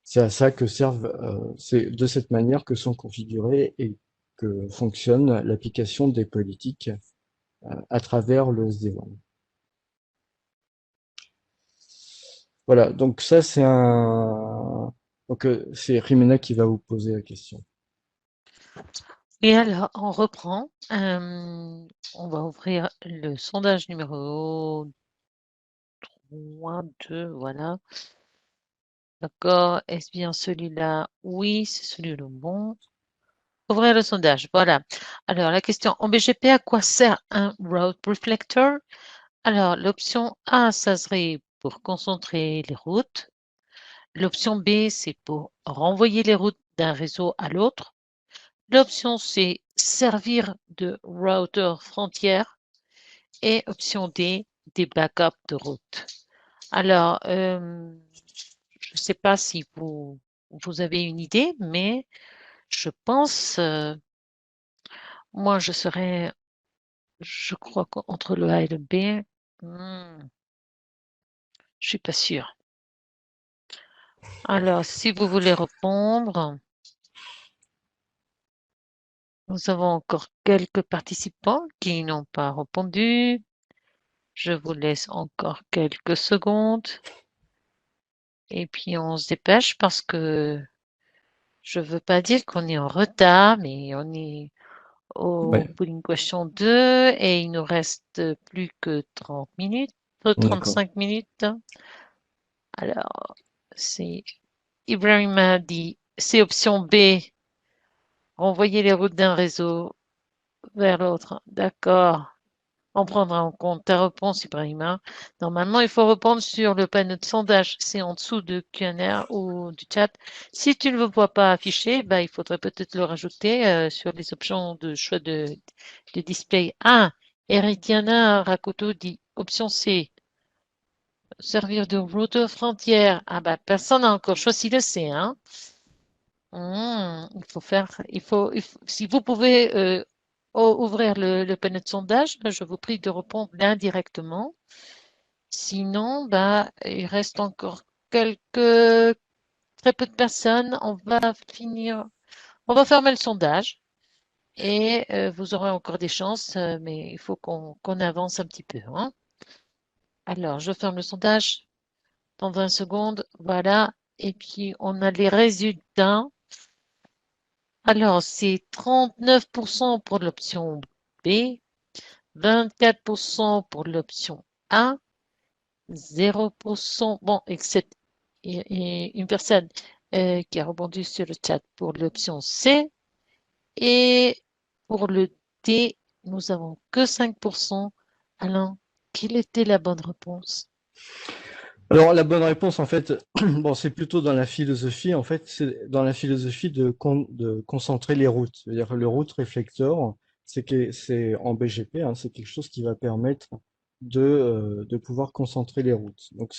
c'est à ça que servent, c'est de cette manière que sont configurées et que fonctionne l'application des politiques à travers le SD-WAN. Voilà, donc ça c'est un... Donc c'est Rimena qui va vous poser la question. Et alors, on reprend. On va ouvrir le sondage numéro 3, 2, voilà. D'accord. Est-ce bien celui-là? Oui, c'est celui-là. Bon. Ouvrir le sondage. Voilà. Alors, la question en BGP, à quoi sert un route reflector? Alors, l'option A, ça serait pour concentrer les routes. L'option B, c'est pour renvoyer les routes d'un réseau à l'autre. L'option C, servir de router frontière. Et option D, des backups de route. Alors, je ne sais pas si vous avez une idée, mais je pense, moi, je crois qu'entre le A et le B, je suis pas sûre. Alors, si vous voulez répondre, nous avons encore quelques participants qui n'ont pas répondu. Je vous laisse encore quelques secondes et puis on se dépêche parce que je veux pas dire qu'on est en retard, mais on est au Ouais, polling question 2 et il nous reste plus que 30 minutes, d'accord. 35 minutes. Alors, c'est Ibrahim a dit, c'est option B, renvoyer les routes d'un réseau vers l'autre. D'accord. On prendra en compte ta réponse, Ibrahima. Normalement, il faut répondre sur le panneau de sondage. C'est en dessous de Q&A ou du chat. Si tu ne le vois pas affiché, bah, il faudrait peut-être le rajouter sur les options de choix de display. Ah, Eritiana Rakoto dit option C, servir de routeur frontière. Ah bah, personne n'a encore choisi le C, hein. Si vous pouvez ouvrir le panneau de sondage, je vous prie de répondre indirectement. Sinon, bah, il reste encore très peu de personnes. On va fermer le sondage et vous aurez encore des chances, mais il faut qu'on avance un petit peu, hein. Alors, je ferme le sondage dans 20 secondes. Voilà. Et puis, on a les résultats. Alors, c'est 39% pour l'option B, 24% pour l'option A, 0%. Bon, except et une personne qui a répondu sur le chat pour l'option C. Et pour le D, nous avons que 5%. Alain, quelle était la bonne réponse? Alors la bonne réponse en fait, bon c'est plutôt dans la philosophie en fait, c'est dans la philosophie de concentrer les routes. C'est-à-dire le route reflector, c'est en BGP, hein, c'est quelque chose qui va permettre de pouvoir concentrer les routes. Donc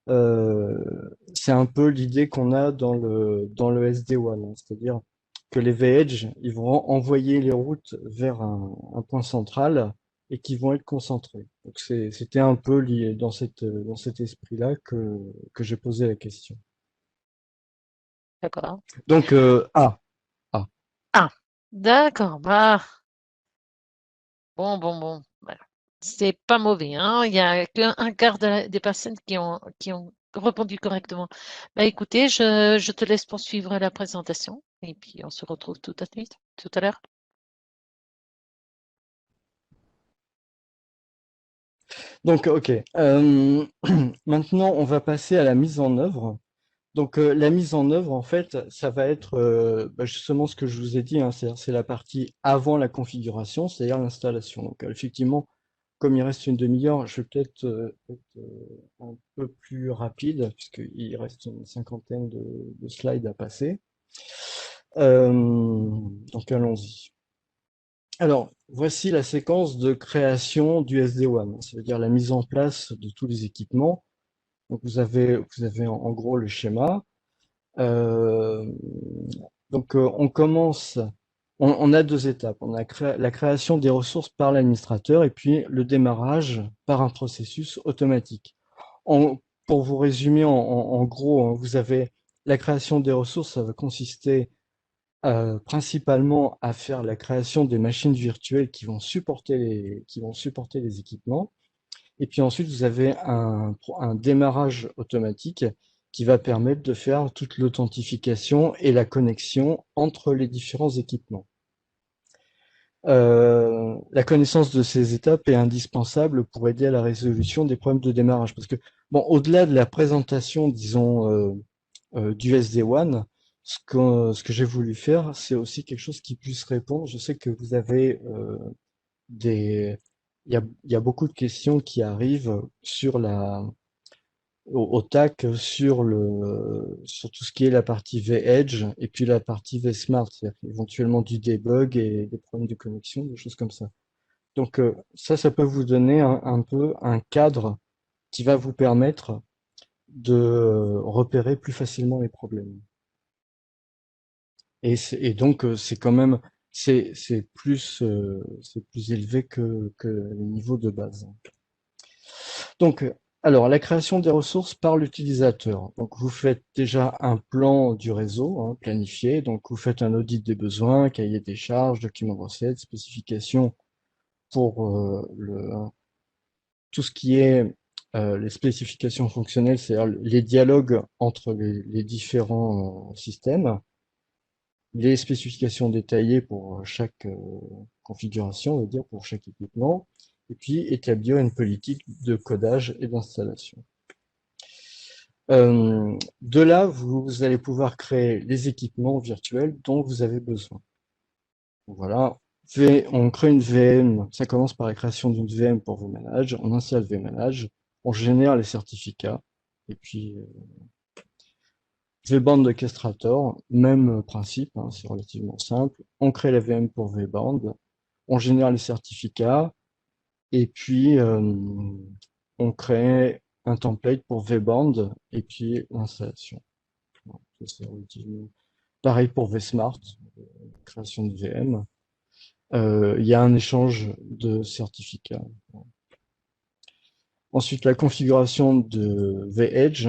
euh, c'est un peu l'idée qu'on a dans le SD-WAN, hein. C'est-à-dire que les V-Edge, ils vont envoyer les routes vers un point central et qui vont être concentrés. Donc c'était un peu lié dans cet esprit-là que j'ai posé la question. D'accord. Donc A. Ah, d'accord. Bah, Bon. Voilà. C'est pas mauvais, hein. Il y a qu'un quart des personnes qui ont répondu correctement. Bah, écoutez, je te laisse poursuivre la présentation et puis on se retrouve tout à suite, tout à l'heure. Donc, ok. Maintenant, on va passer à la mise en œuvre. Donc, la mise en œuvre, en fait, ça va être justement ce que je vous ai dit, hein, c'est la partie avant la configuration, c'est-à-dire l'installation. Donc, effectivement, comme il reste une demi-heure, je vais peut-être être un peu plus rapide, puisqu'il reste une cinquantaine de slides à passer. Donc, allons-y. Alors, voici la séquence de création du SD-WAN, ça veut dire la mise en place de tous les équipements. Donc, vous avez en gros le schéma. Euh, on commence, on a deux étapes. On a la création des ressources par l'administrateur et puis le démarrage par un processus automatique. Pour vous résumer en gros, hein, vous avez la création des ressources, ça va consister principalement à faire la création des machines virtuelles qui vont supporter les équipements. Et puis ensuite, vous avez un démarrage automatique qui va permettre de faire toute l'authentification et la connexion entre les différents équipements. La connaissance de ces étapes est indispensable pour aider à la résolution des problèmes de démarrage. Parce que, bon, au-delà de la présentation, disons, du SD-WAN, ce que j'ai voulu faire, c'est aussi quelque chose qui puisse répondre. Je sais que vous avez des, il y a beaucoup de questions qui arrivent au TAC sur tout ce qui est la partie V-Edge et puis la partie V-Smart, c'est-à-dire éventuellement du debug et des problèmes de connexion, des choses comme ça. Donc ça peut vous donner un peu un cadre qui va vous permettre de repérer plus facilement les problèmes. Et donc c'est quand même c'est plus élevé que les niveaux de base. Donc, alors, la création des ressources par l'utilisateur. Donc, vous faites déjà un plan du réseau, hein, planifié. Donc, vous faites un audit des besoins, cahier des charges, document de recettes, spécifications pour tout ce qui est les spécifications fonctionnelles, c'est-à-dire les dialogues entre les différents systèmes, les spécifications détaillées pour chaque configuration, on va dire, pour chaque équipement, et puis établir une politique de codage et d'installation. De là, vous allez pouvoir créer les équipements virtuels dont vous avez besoin. Voilà, on crée une VM, ça commence par la création d'une VM pour vManage, on installe vManage, on génère les certificats, et puis vBand orchestrator, même principe, hein, c'est relativement simple. On crée la VM pour vBand, on génère les certificats, et puis on crée un template pour vBand, et puis l'installation. C'est relativement pareil pour vSmart, création de VM. Il y a un échange de certificats. Ensuite, la configuration de vEdge.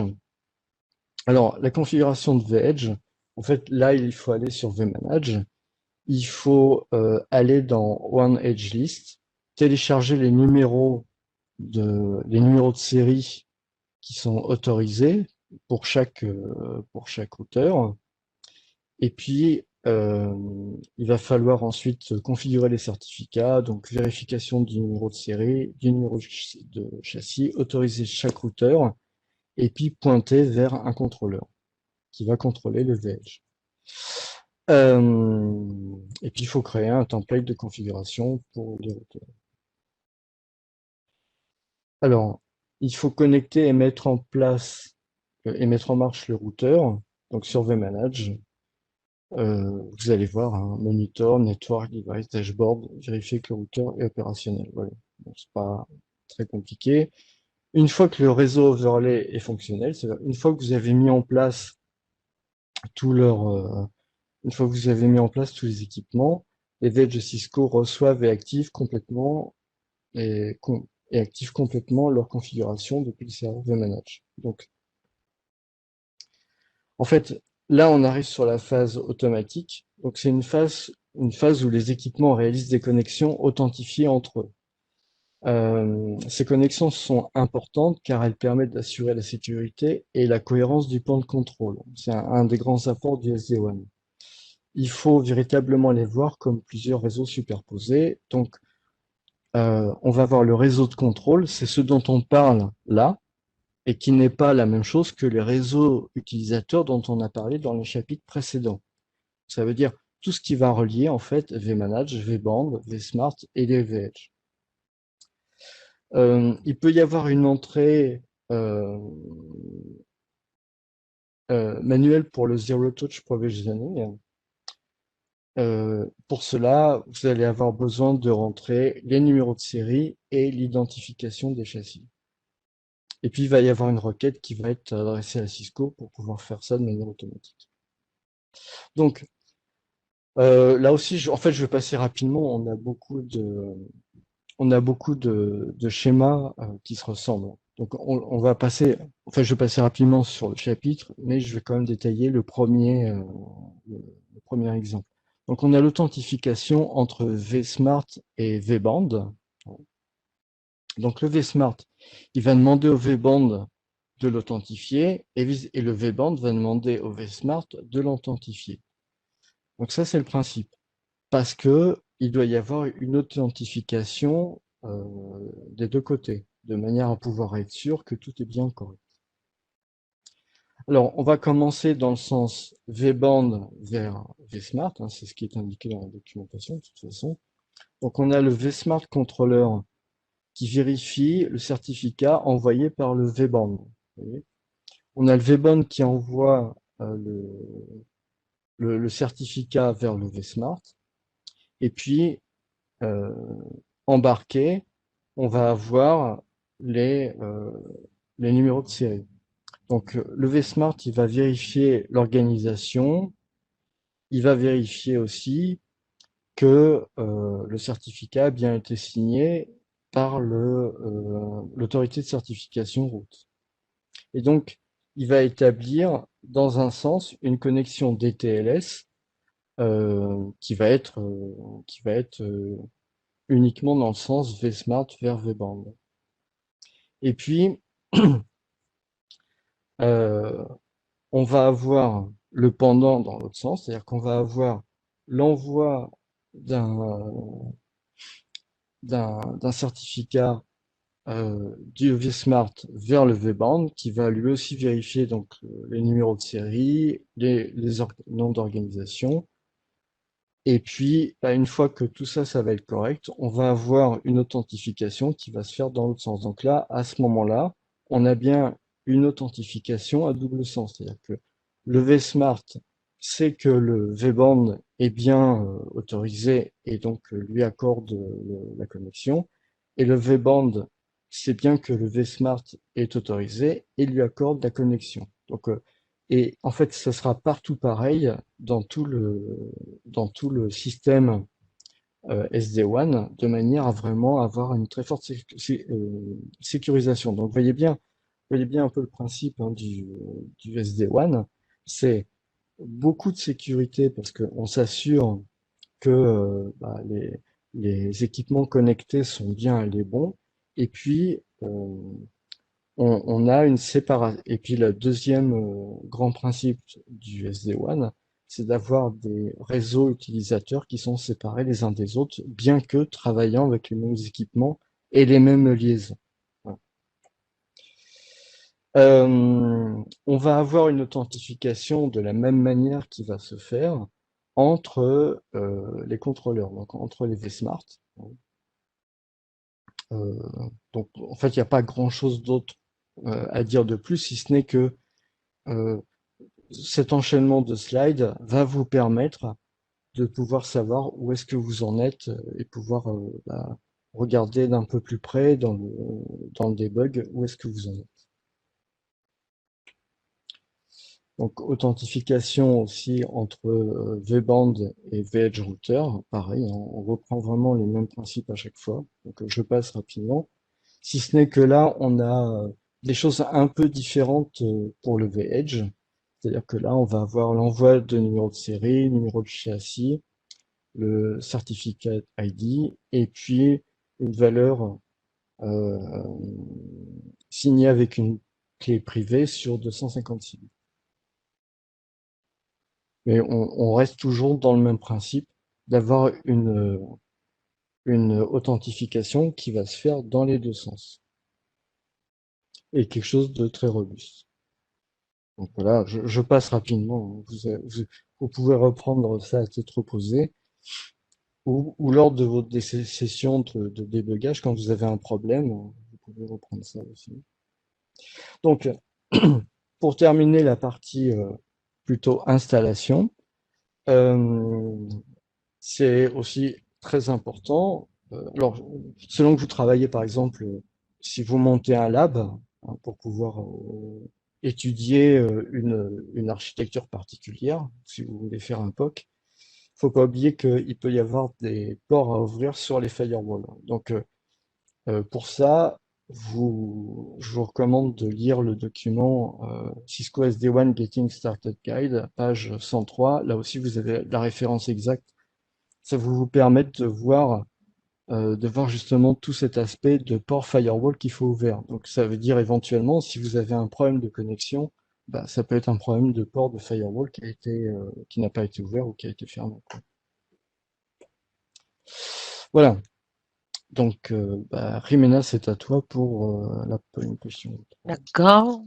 Alors, la configuration de vEdge, en fait, là, il faut aller sur vManage. Il faut aller dans OneEdgeList, télécharger les numéros de série qui sont autorisés pour chaque routeur. Et puis, il va falloir ensuite configurer les certificats, donc vérification du numéro de série, du numéro de châssis, autoriser chaque routeur, et puis pointer vers un contrôleur qui va contrôler le VH. Et puis, il faut créer un template de configuration pour les routeurs. Alors, il faut connecter et mettre en place et mettre en marche le routeur, donc sur vManage. Vous allez voir, hein, monitor, network, device, dashboard, vérifier que le routeur est opérationnel. Voilà. Bon, c'est pas très compliqué. Une fois que le réseau overlay est fonctionnel, c'est-à-dire une fois que vous avez mis en place tout leur, une fois que vous avez mis en place tous les équipements, les edge Cisco reçoivent et, et activent complètement leur configuration depuis le serveur vManage. Donc, en fait, là, on arrive sur la phase automatique. Donc, c'est une phase une phase où les équipements réalisent des connexions authentifiées entre eux. Ces connexions sont importantes car elles permettent d'assurer la sécurité et la cohérence du plan de contrôle. C'est un des grands apports du SD-WAN. Il faut véritablement les voir comme plusieurs réseaux superposés. Donc, on va voir le réseau de contrôle, c'est ce dont on parle là, et qui n'est pas la même chose que les réseaux utilisateurs dont on a parlé dans les chapitres précédents. Ça veut dire tout ce qui va relier en fait vManage, vBand, vSmart et les vEdge. Il peut y avoir une entrée euh, manuelle pour le Zero Touch Provisioning. Pour cela, vous allez avoir besoin de rentrer les numéros de série et l'identification des châssis. Et puis, il va y avoir une requête qui va être adressée à Cisco pour pouvoir faire ça de manière automatique. Donc, là aussi, en fait, je vais passer rapidement. On a beaucoup de schémas qui se ressemblent. Donc, on va passer, enfin, je vais passer rapidement sur le chapitre, mais je vais quand même détailler le premier exemple. Donc, on a l'authentification entre vSmart et vBand. Donc, le vSmart, il va demander au vBand de l'authentifier et le vBand va demander au vSmart de l'authentifier. Donc, ça, c'est le principe. Parce que il doit y avoir une authentification des deux côtés, de manière à pouvoir être sûr que tout est bien correct. Alors, on va commencer dans le sens vBand vers vSmart, hein, c'est ce qui est indiqué dans la documentation de toute façon. Donc, on a le vSmart Controller qui vérifie le certificat envoyé par le vBand. On a le vBand qui envoie le certificat vers le vSmart, et puis euh, embarqué, on va avoir les numéros de série. Donc le vSmart, il va vérifier l'organisation, il va vérifier aussi que le certificat a bien été signé par l'autorité de certification route. Et donc, il va établir dans un sens une connexion DTLS qui va être uniquement dans le sens vSmart vers vBand. Et puis, euh, on va avoir le pendant dans l'autre sens, c'est-à-dire qu'on va avoir l'envoi d'un d'un certificat du vSmart vers le vBand qui va lui aussi vérifier donc les numéros de série, les noms d'organisation. Et puis, bah, une fois que tout ça, ça va être correct, on va avoir une authentification qui va se faire dans l'autre sens. Donc là, à ce moment-là, on a bien une authentification à double sens. C'est-à-dire que le vSmart sait que le vBand est bien autorisé et donc lui accorde la connexion. Et le vBand sait bien que le vSmart est autorisé et lui accorde la connexion. Donc, et en fait, ce sera partout pareil dans tout le système SD-WAN, de manière à vraiment avoir une très forte sécurisation. Donc, voyez bien un peu le principe hein, du SD-WAN. C'est beaucoup de sécurité parce qu'on s'assure que bah, les équipements connectés sont bien les bons. Et puis, on a une séparation. Et puis, le deuxième grand principe du SD-WAN, c'est d'avoir des réseaux utilisateurs qui sont séparés les uns des autres, bien que travaillant avec les mêmes équipements et les mêmes liaisons. Voilà. On va avoir une authentification de la même manière qui va se faire entre les contrôleurs, donc entre les vSmart. Euh, donc, en fait, il n'y a pas grand-chose d'autre à dire de plus, si ce n'est que euh, cet enchaînement de slides va vous permettre de pouvoir savoir où est-ce que vous en êtes et pouvoir bah, regarder d'un peu plus près dans le debug où est-ce que vous en êtes. Donc, authentification aussi entre vBand et vEdge Router, pareil, hein, on reprend vraiment les mêmes principes à chaque fois. Donc, je passe rapidement. Si ce n'est que là, on a des choses un peu différentes pour le vEdge. C'est-à-dire que là, on va avoir l'envoi de numéro de série, numéro de châssis, le certificate ID et puis une valeur euh, signée avec une clé privée sur 256 bits. Mais on reste toujours dans le même principe d'avoir une authentification qui va se faire dans les deux sens et quelque chose de très robuste. Donc voilà, je passe rapidement. Vous pouvez reprendre ça à tête reposée ou lors de vos sessions de débugage, quand vous avez un problème, vous pouvez reprendre ça aussi. Donc, pour terminer la partie plutôt installation, euh, c'est aussi très important. Alors, selon que vous travaillez, par exemple, si vous montez un lab pour pouvoir étudier une architecture particulière, si vous voulez faire un POC, faut pas oublier qu'il peut y avoir des ports à ouvrir sur les firewalls. Donc, pour ça, je vous recommande de lire le document Cisco SD-WAN Getting Started Guide, page 103. Là aussi, vous avez la référence exacte. Ça va vous permettre de voir justement tout cet aspect de port firewall qu'il faut ouvrir. Donc, ça veut dire éventuellement, si vous avez un problème de connexion, bah, ça peut être un problème de port de firewall qui n'a pas été ouvert ou qui a été fermé, quoi. Voilà. Donc, bah, Rimena, c'est à toi pour une question 3. D'accord.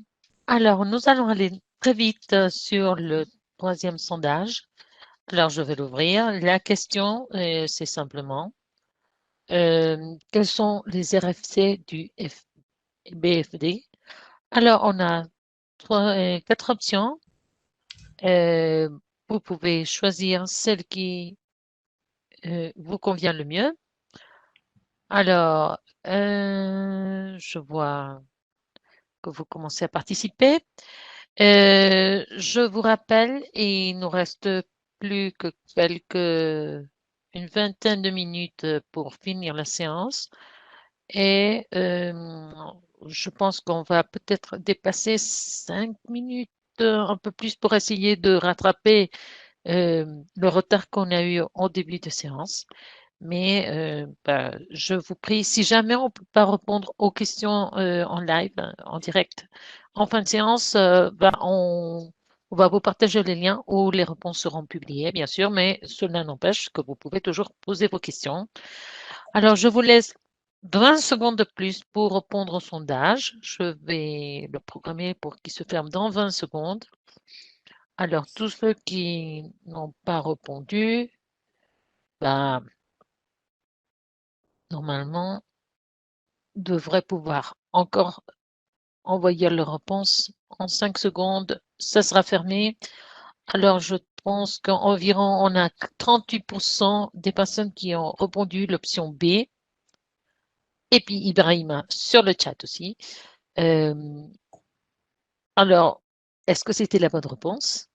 Alors, nous allons aller très vite sur le troisième sondage. Alors, je vais l'ouvrir. La question, c'est simplement, quels sont les RFC du BFD? Alors, on a quatre options. Euh, Vous pouvez choisir celle qui vous convient le mieux. Alors, je vois que vous commencez à participer. Je vous rappelle, et il nous reste plus que une vingtaine de minutes pour finir la séance. Et je pense qu'on va peut-être dépasser 5 minutes, un peu plus pour essayer de rattraper euh, le retard qu'on a eu au début de séance. Mais bah, je vous prie, si jamais on ne peut pas répondre aux questions en live, en direct, en fin de séance, bah, on va vous partager les liens où les réponses seront publiées, bien sûr, mais cela n'empêche que vous pouvez toujours poser vos questions. Alors, je vous laisse 20 secondes de plus pour répondre au sondage. Je vais le programmer pour qu'il se ferme dans 20 secondes. Alors, tous ceux qui n'ont pas répondu, bah, normalement, devraient pouvoir encore envoyer leur réponse en 5 secondes. Ça sera fermé. Alors, je pense qu'environ on a 38% des personnes qui ont répondu l'option B. Et puis Ibrahima sur le chat aussi. Euh, alors, est-ce que c'était la bonne réponse?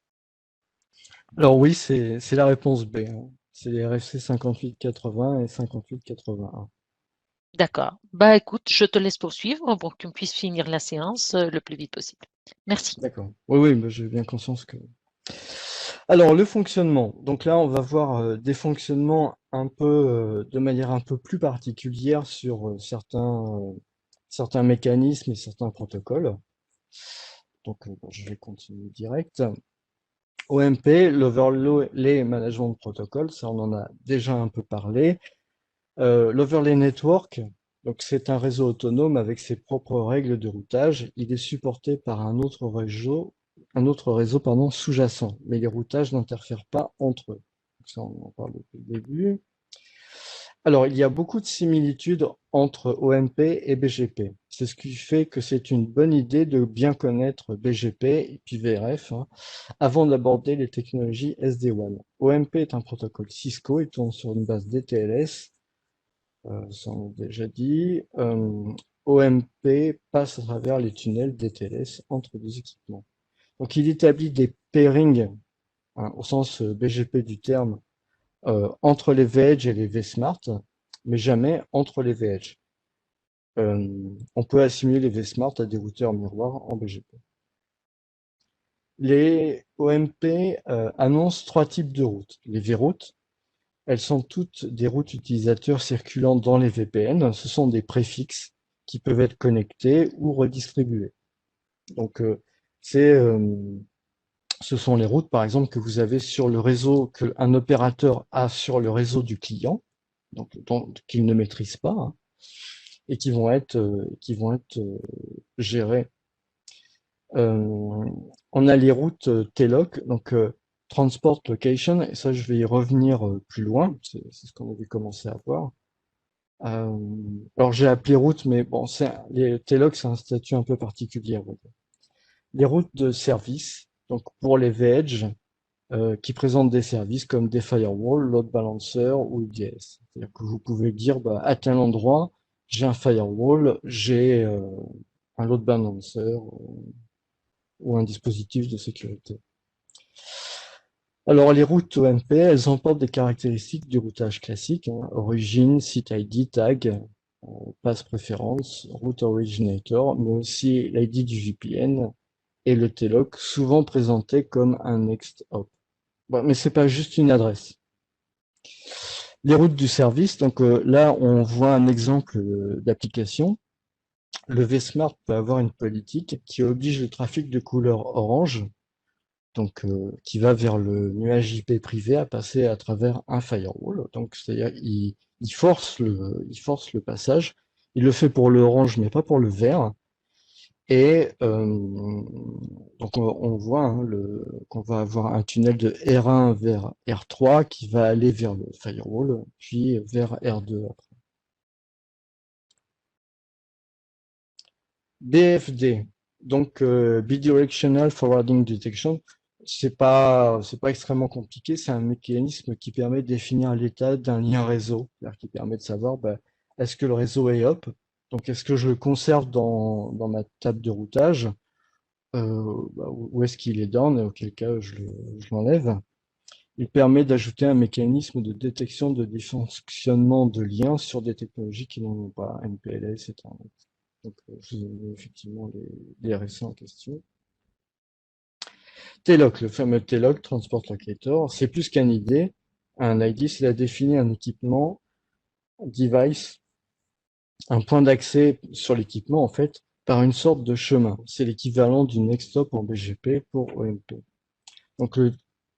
Alors oui, c'est la réponse B, hein. C'est les RFC 5880 et 5881. D'accord. Bah écoute, je te laisse poursuivre pour qu'on puisse finir la séance le plus vite possible. Merci. D'accord. Oui, oui, bah, j'ai bien conscience que. Alors, le fonctionnement. Donc là, on va voir des fonctionnements un peu de manière un peu plus particulière sur certains mécanismes et certains protocoles. Donc, bon, je vais continuer direct. OMP, l'Overlay Management Protocol, ça on en a déjà un peu parlé. L'Overlay Network, donc c'est un réseau autonome avec ses propres règles de routage. Il est supporté par un autre réseau pardon, sous-jacent, mais les routages n'interfèrent pas entre eux. Donc ça, on en parle depuis le début. Alors, il y a beaucoup de similitudes entre OMP et BGP. C'est ce qui fait que c'est une bonne idée de bien connaître BGP et puis VRF, hein, avant d'aborder les technologies SD-WAN. OMP est un protocole Cisco, il tourne sur une base DTLS, ça on l'a déjà dit. OMP passe à travers les tunnels DTLS entre deux équipements. Donc il établit des pairings, hein, au sens BGP du terme, entre les V-Edge et les vSmart, mais jamais entre les V-Edge. On peut assimiler les vSmart à des routeurs miroirs en BGP. Les OMP annoncent trois types de routes. Les vroutes, elles sont toutes des routes utilisateurs circulant dans les VPN. Ce sont des préfixes qui peuvent être connectés ou redistribués. Donc, c'est, ce sont les routes, par exemple, que vous avez sur le réseau, qu'un opérateur a sur le réseau du client, donc qu'il ne maîtrise pas, hein, et qui vont être gérées. On a les routes TLOC, donc Transport Location, et ça je vais y revenir plus loin, c'est ce qu'on avait commencé à voir. Euh, alors j'ai appelé route, mais bon, les TLOC c'est un statut un peu particulier. Les routes de service, donc pour les VEdge, qui présentent des services comme des firewalls, load balancer ou IDS. C'est-à-dire que vous pouvez dire, bah, à tel endroit, j'ai un firewall, j'ai un load balancer ou un dispositif de sécurité. Alors les routes OMP, elles emportent des caractéristiques du routage classique, hein, origine, site ID, tag, pass préférence, route originator, mais aussi l'ID du VPN et le TLOC, souvent présenté comme un next hop. Bon, mais c'est pas juste une adresse. Les routes du service, donc là on voit un exemple d'application. Le vSmart peut avoir une politique qui oblige le trafic de couleur orange, donc qui va vers le nuage IP privé à passer à travers un firewall. Donc c'est-à-dire il force le passage. Il le fait pour le orange mais pas pour le vert. Et donc on voit hein, qu'on va avoir un tunnel de R1 vers R3 qui va aller vers le firewall, puis vers R2 après. BFD, donc Bidirectional Forwarding Detection, c'est pas extrêmement compliqué, c'est un mécanisme qui permet de définir l'état d'un lien réseau, c'est-à-dire qui permet de savoir bah, est-ce que le réseau est up, donc est-ce que je le conserve dans ma table de routage, bah, où est-ce qu'il est down, et auquel cas je l'enlève. Il permet d'ajouter un mécanisme de détection de dysfonctionnement de liens sur des technologies qui n'en ont pas, MPLS, etc. Donc, je vous ai mis effectivement les récents en question. TLOC, le fameux TLOC, Transport Locator, c'est plus qu'un ID. Un ID, c'est la définir un équipement, device, un point d'accès sur l'équipement, en fait, par une sorte de chemin. C'est l'équivalent du next stop en BGP pour OMP. Donc, le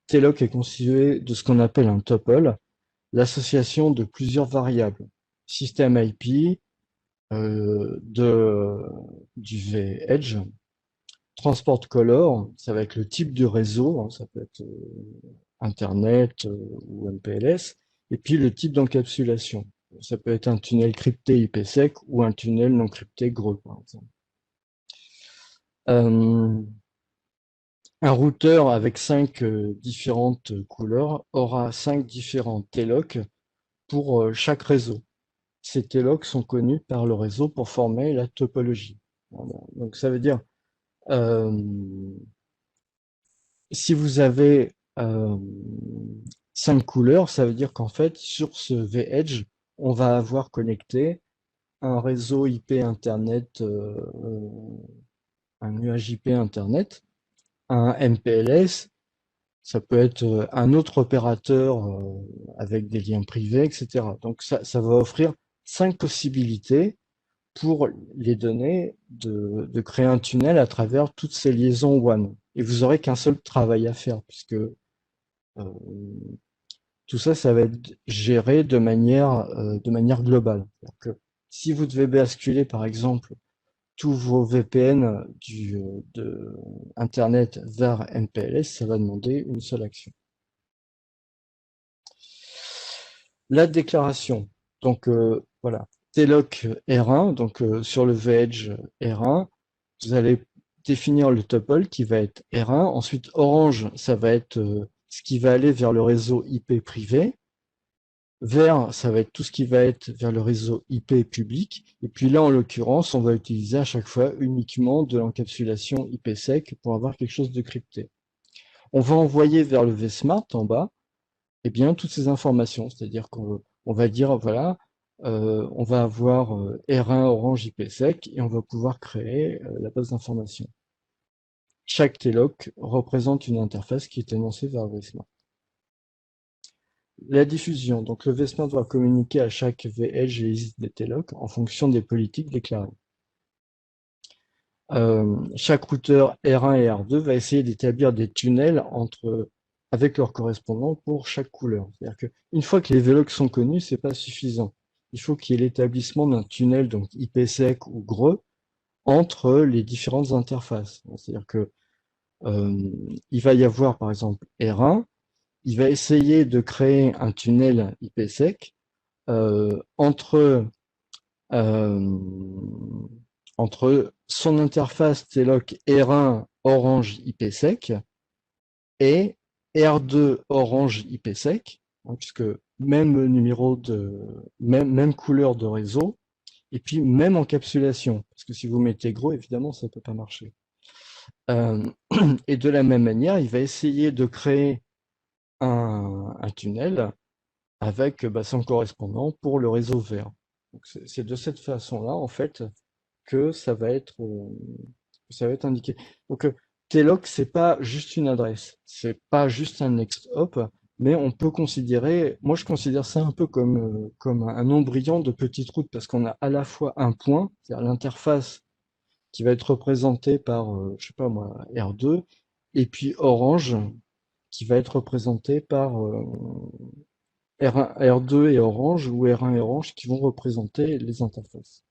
TLOC est constitué de ce qu'on appelle un tuple, l'association de plusieurs variables. Système IP, du V-Edge, Transport Color, ça va être le type de réseau, hein, ça peut être Internet ou MPLS, et puis le type d'encapsulation. Ça peut être un tunnel crypté IPsec ou un tunnel non crypté GRE, par exemple. Un routeur avec 5 différentes couleurs aura 5 différents TLOC pour chaque réseau. Ces TLOC sont connus par le réseau pour former la topologie. Voilà. Donc ça veut dire euh, si vous avez 5 couleurs, ça veut dire qu'en fait, sur ce V-Edge, on va avoir connecté un réseau IP Internet, un nuage IP Internet, un MPLS, ça peut être un autre opérateur avec des liens privés, etc. Donc ça va offrir 5 possibilités pour les données de créer un tunnel à travers toutes ces liaisons WAN. Et vous aurez qu'un seul travail à faire, puisque tout ça, ça va être géré de manière globale. Que si vous devez basculer, par exemple, tous vos VPN de Internet vers MPLS, ça va demander une seule action. La déclaration. Donc voilà, TLOC R1, donc sur le VEdge R1, vous allez définir le tuple qui va être R1. Ensuite, orange, ça va être ce qui va aller vers le réseau IP privé. Vert, ça va être tout ce qui va être vers le réseau IP public. Et puis là, en l'occurrence, on va utiliser à chaque fois uniquement de l'encapsulation IPsec pour avoir quelque chose de crypté. On va envoyer vers le vSmart en bas, eh bien, toutes ces informations. C'est-à-dire qu'on va dire, voilà, on va avoir R1 orange IPsec et on va pouvoir créer la base d'informations. Chaque TLOC représente une interface qui est énoncée vers le vSmart. La diffusion. Donc, le VSphere doit communiquer à chaque VEdge et exit des TLOC en fonction des politiques déclarées. Chaque routeur R1 et R2 va essayer d'établir des tunnels avec leurs correspondants pour chaque couleur. C'est-à-dire qu'une fois que les VLOC sont connus, c'est pas suffisant. Il faut qu'il y ait l'établissement d'un tunnel, donc IPsec ou GRE, entre les différentes interfaces. C'est-à-dire que il va y avoir, par exemple, R1, il va essayer de créer un tunnel IPsec entre euh, entre son interface TLOC R1 Orange IPsec et R2 Orange IPsec, hein, puisque même numéro même couleur de réseau, et puis même encapsulation, parce que si vous mettez gros, évidemment, ça ne peut pas marcher. Et de la même manière, il va essayer de créer un tunnel avec son correspondant pour le réseau vert. C'est de cette façon-là, en fait, que ça va être indiqué. Donc, TLOC, c'est pas juste une adresse, c'est pas juste un next hop, mais on peut considérer, moi je considère ça un peu comme un embryon de petite route, parce qu'on a à la fois un point, c'est-à-dire l'interface qui va être représentée par, je sais pas moi, R2, et puis Orange, qui va être représenté par R1, R2 et Orange, ou R1 et Orange, qui vont représenter les interfaces.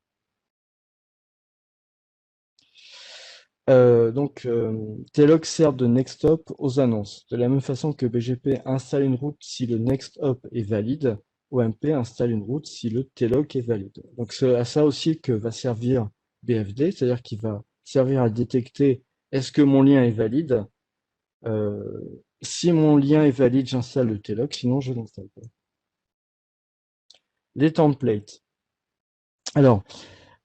TLOC sert de next hop aux annonces. De la même façon que BGP installe une route si le next hop est valide, OMP installe une route si le TLOC est valide. Donc c'est à ça aussi que va servir BFD, c'est-à-dire qu'il va servir à détecter est-ce que mon lien est valide. Euh, Si mon lien est valide, j'installe le TLOC, sinon je l'installe pas. Les templates. Alors,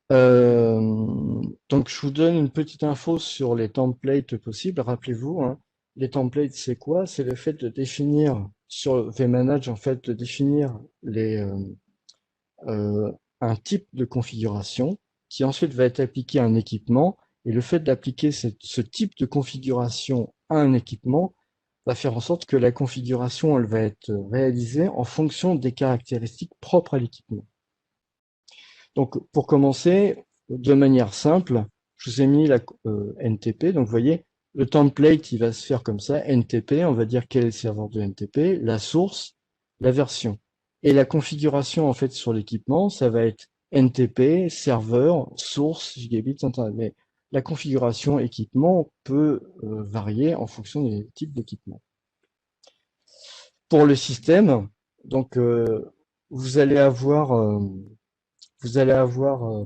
donc, je vous donne une petite info sur les templates possibles. Rappelez-vous, hein, les templates, c'est quoi? C'est le fait de définir sur vManage, en fait, de définir euh, un type de configuration qui ensuite va être appliqué à un équipement. Et le fait d'appliquer ce type de configuration à un équipement va faire en sorte que la configuration, elle va être réalisée en fonction des caractéristiques propres à l'équipement. Donc, pour commencer, de manière simple, je vous ai mis la NTP. Donc, vous voyez, le template, il va se faire comme ça. NTP, on va dire quel est le serveur de NTP, la source, la version. Et la configuration, en fait, sur l'équipement, ça va être NTP, serveur, source, gigabit, internet. Mais la configuration équipement peut varier en fonction des types d'équipement. Pour le système, donc, vous allez avoir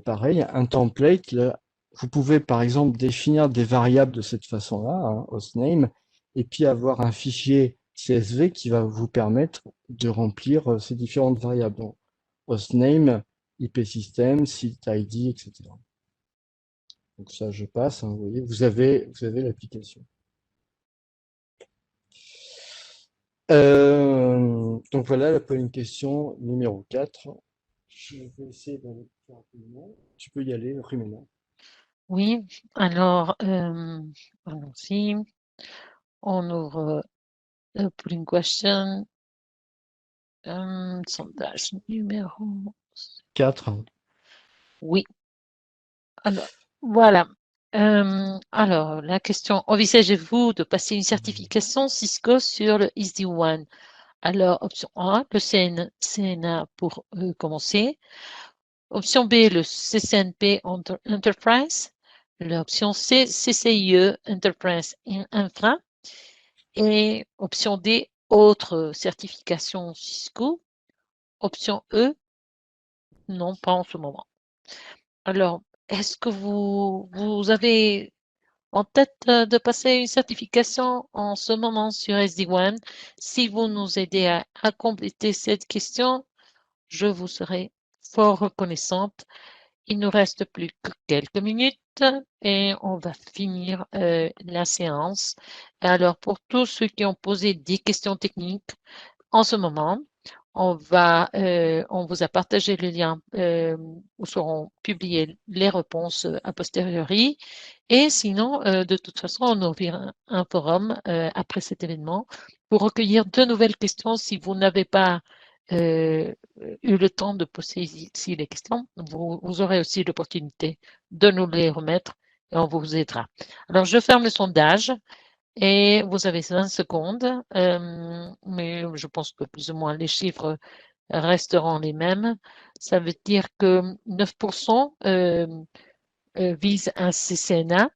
pareil un template. Là, vous pouvez par exemple définir des variables de cette façon-là, hein, hostname, et puis avoir un fichier CSV qui va vous permettre de remplir ces différentes variables. Donc, hostname, IP system, site ID, etc. Donc ça, je passe. Hein, vous voyez, vous avez l'application. Donc voilà la polling question numéro 4. Je vais essayer d'aller plus rapidement. Tu peux y aller, Rimena. Oui, alors, allons-y. On ouvre le polling question. Sondage numéro. 4. Oui, alors, voilà. Alors, la question, envisagez-vous de passer une certification Cisco sur le SD-WAN? Alors, option A, le CNA pour commencer. Option B, le CCNP Enterprise. L'option C, CCIE Enterprise Infra. Et option D, autre certification Cisco. Option E, non, pas en ce moment. Alors, est-ce que vous avez en tête de passer une certification en ce moment sur SD-WAN? Si vous nous aidez à compléter cette question, je vous serai fort reconnaissante. Il nous reste plus que quelques minutes et on va finir la séance. Alors, pour tous ceux qui ont posé des questions techniques en ce moment, on vous a partagé le lien où seront publiées les réponses a posteriori. Et sinon, de toute façon, on ouvrira un forum après cet événement pour recueillir de nouvelles questions. Si vous n'avez pas eu le temps de poser ici les questions, vous aurez aussi l'opportunité de nous les remettre et on vous aidera. Alors, je ferme le sondage et vous avez 20 secondes, mais je pense que plus ou moins les chiffres resteront les mêmes. Ça veut dire que 9% visent un CCNA,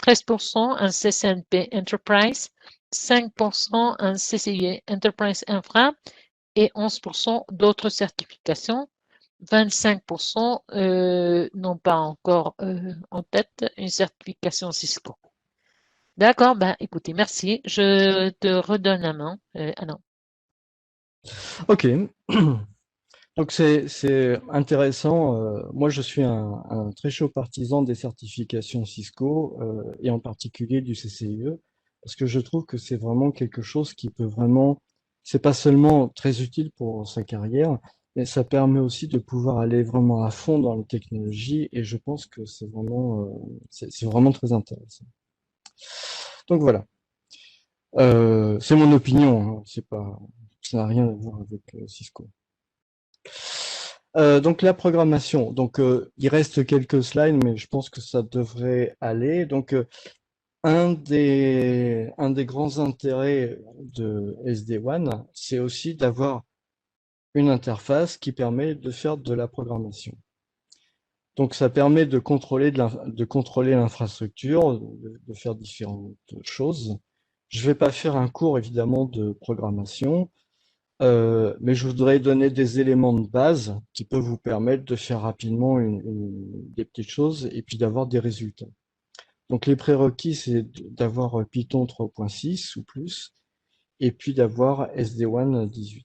13% un CCNP Enterprise, 5% un CCIE Enterprise Infra et 11% d'autres certifications. 25% n'ont pas encore en tête une certification Cisco. D'accord, ben écoutez, merci. Je te redonne la main. Ah non. Ok, donc c'est intéressant. Moi, je suis un très chaud partisan des certifications Cisco et en particulier du CCIE parce que je trouve que c'est vraiment quelque chose qui peut vraiment, c'est pas seulement très utile pour sa carrière, mais ça permet aussi de pouvoir aller vraiment à fond dans la technologie et je pense que c'est vraiment très intéressant. Donc voilà. C'est mon opinion, hein, c'est pas, ça n'a rien à voir avec Cisco. Donc la programmation. Donc il reste quelques slides, mais je pense que ça devrait aller. Donc un des grands intérêts de SD-WAN, c'est aussi d'avoir une interface qui permet de faire de la programmation. Donc ça permet de contrôler l'infrastructure, de faire différentes choses. Je vais pas faire un cours évidemment de programmation, mais je voudrais donner des éléments de base qui peuvent vous permettre de faire rapidement des petites choses et puis d'avoir des résultats. Donc les prérequis, c'est d'avoir Python 3.6 ou plus, et puis d'avoir SD-WAN 18.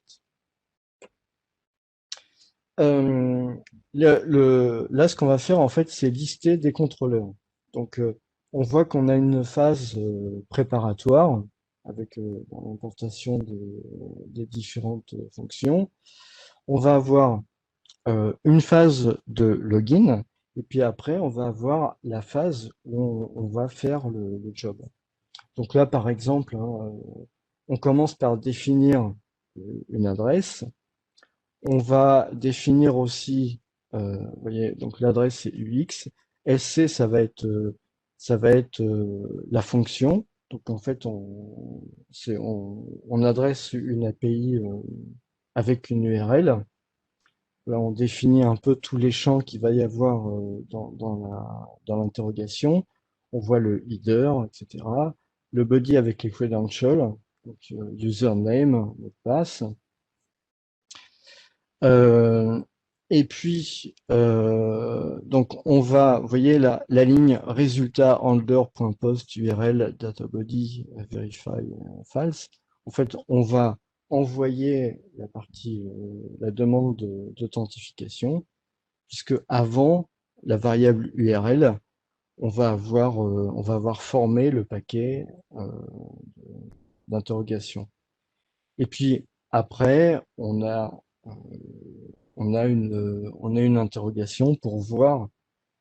Euh, là, ce qu'on va faire, en fait, c'est lister des contrôleurs. Donc, on voit qu'on a une phase préparatoire avec l'importation des différentes fonctions. On va avoir une phase de login, et puis après, on va avoir la phase où on va faire le job. Donc là, par exemple, hein, on commence par définir une adresse. On va définir aussi, vous voyez, donc l'adresse c'est UX. SC, ça va être la fonction. Donc en fait, on adresse une API avec une URL. Là, on définit un peu tous les champs qu'il va y avoir dans l'interrogation. On voit le header, etc. Le body avec les credentials, donc username, mot de passe. Euh, et puis, donc on va, vous voyez la ligne résultat handler.post URL databody verify false. En fait, on va envoyer la demande d'authentification, puisque avant la variable URL, on va avoir formé le paquet d'interrogation. Et puis après, on a une interrogation pour voir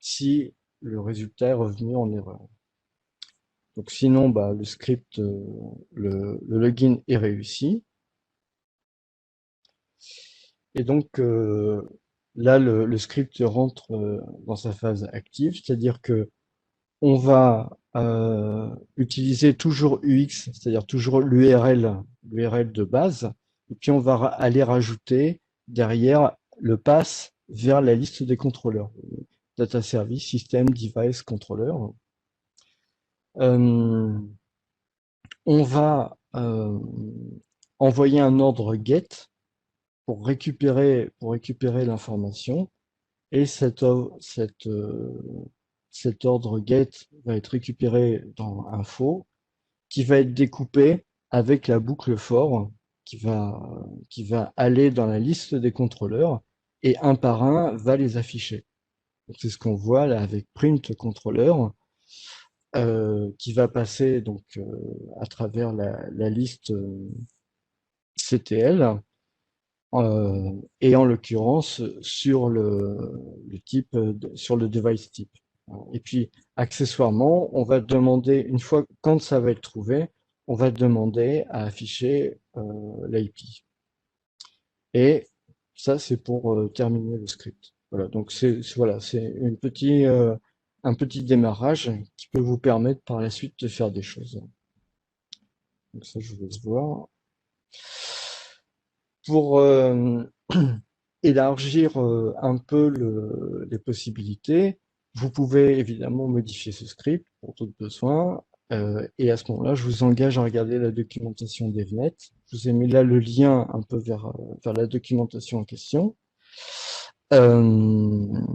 si le résultat est revenu en erreur. Donc sinon, bah, le script, le login est réussi. Et donc là, le script rentre dans sa phase active, c'est-à-dire que on va utiliser toujours UX, c'est-à-dire toujours l'URL de base, et puis on va aller rajouter derrière le pass vers la liste des contrôleurs. Data Service, System, Device, Controller. On va envoyer un ordre GET pour récupérer l'information et cet ordre GET va être récupéré dans info qui va être découpé avec la boucle for qui va aller dans la liste des contrôleurs et un par un va les afficher. C'est ce qu'on voit là avec print contrôleur qui va passer donc à travers la liste CTL et en l'occurrence sur le type sur le device type. Et puis accessoirement, on va demander une fois quand ça va être trouvé, on va demander à afficher l'IP. Et ça, c'est pour terminer le script. Voilà, donc voilà, c'est un petit démarrage qui peut vous permettre par la suite de faire des choses. Donc ça, je vous laisse voir. Pour élargir un peu les possibilités, vous pouvez évidemment modifier ce script pour d'autres besoins. Et à ce moment-là, je vous engage à regarder la documentation DevNet. Je vous ai mis là le lien un peu vers la documentation en question. Vous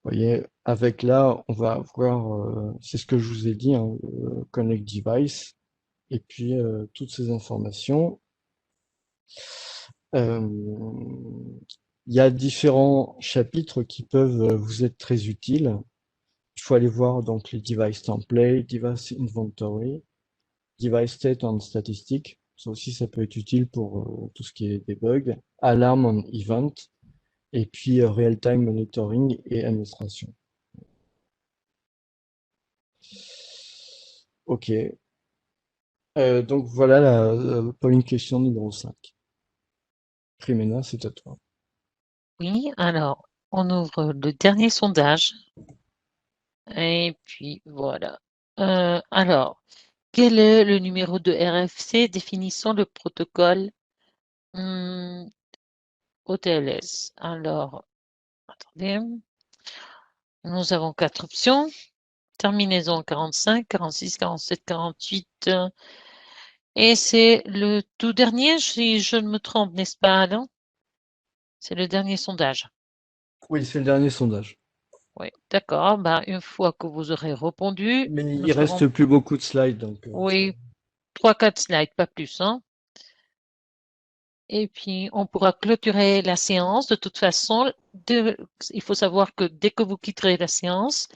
voyez, avec là, on va avoir, c'est ce que je vous ai dit, hein, Connect Device, et puis toutes ces informations. Il y a différents chapitres qui peuvent vous être très utiles. Il faut aller voir donc les device template, device inventory, device state and statistics. Ça aussi, ça peut être utile pour tout ce qui est debug, alarm on event, et puis real-time monitoring et administration. Ok. Donc voilà la polling question numéro 5. Primena, c'est à toi. Oui, alors, on ouvre le dernier sondage. Et puis, voilà. Alors, quel est le numéro de RFC définissant le protocole OTLS? Alors, attendez. Nous avons 4 options. Terminaison 45, 46, 47, 48. Et c'est le tout dernier, si je ne me trompe, n'est-ce pas, non? C'est le dernier sondage. Oui, c'est le dernier sondage. Oui, d'accord. Ben, une fois que vous aurez répondu, Mais nous il ferons, reste plus beaucoup de slides, donc oui, 3-4 slides, pas plus, hein. Et puis, on pourra clôturer la séance. De toute façon, il faut savoir que dès que vous quitterez la séance,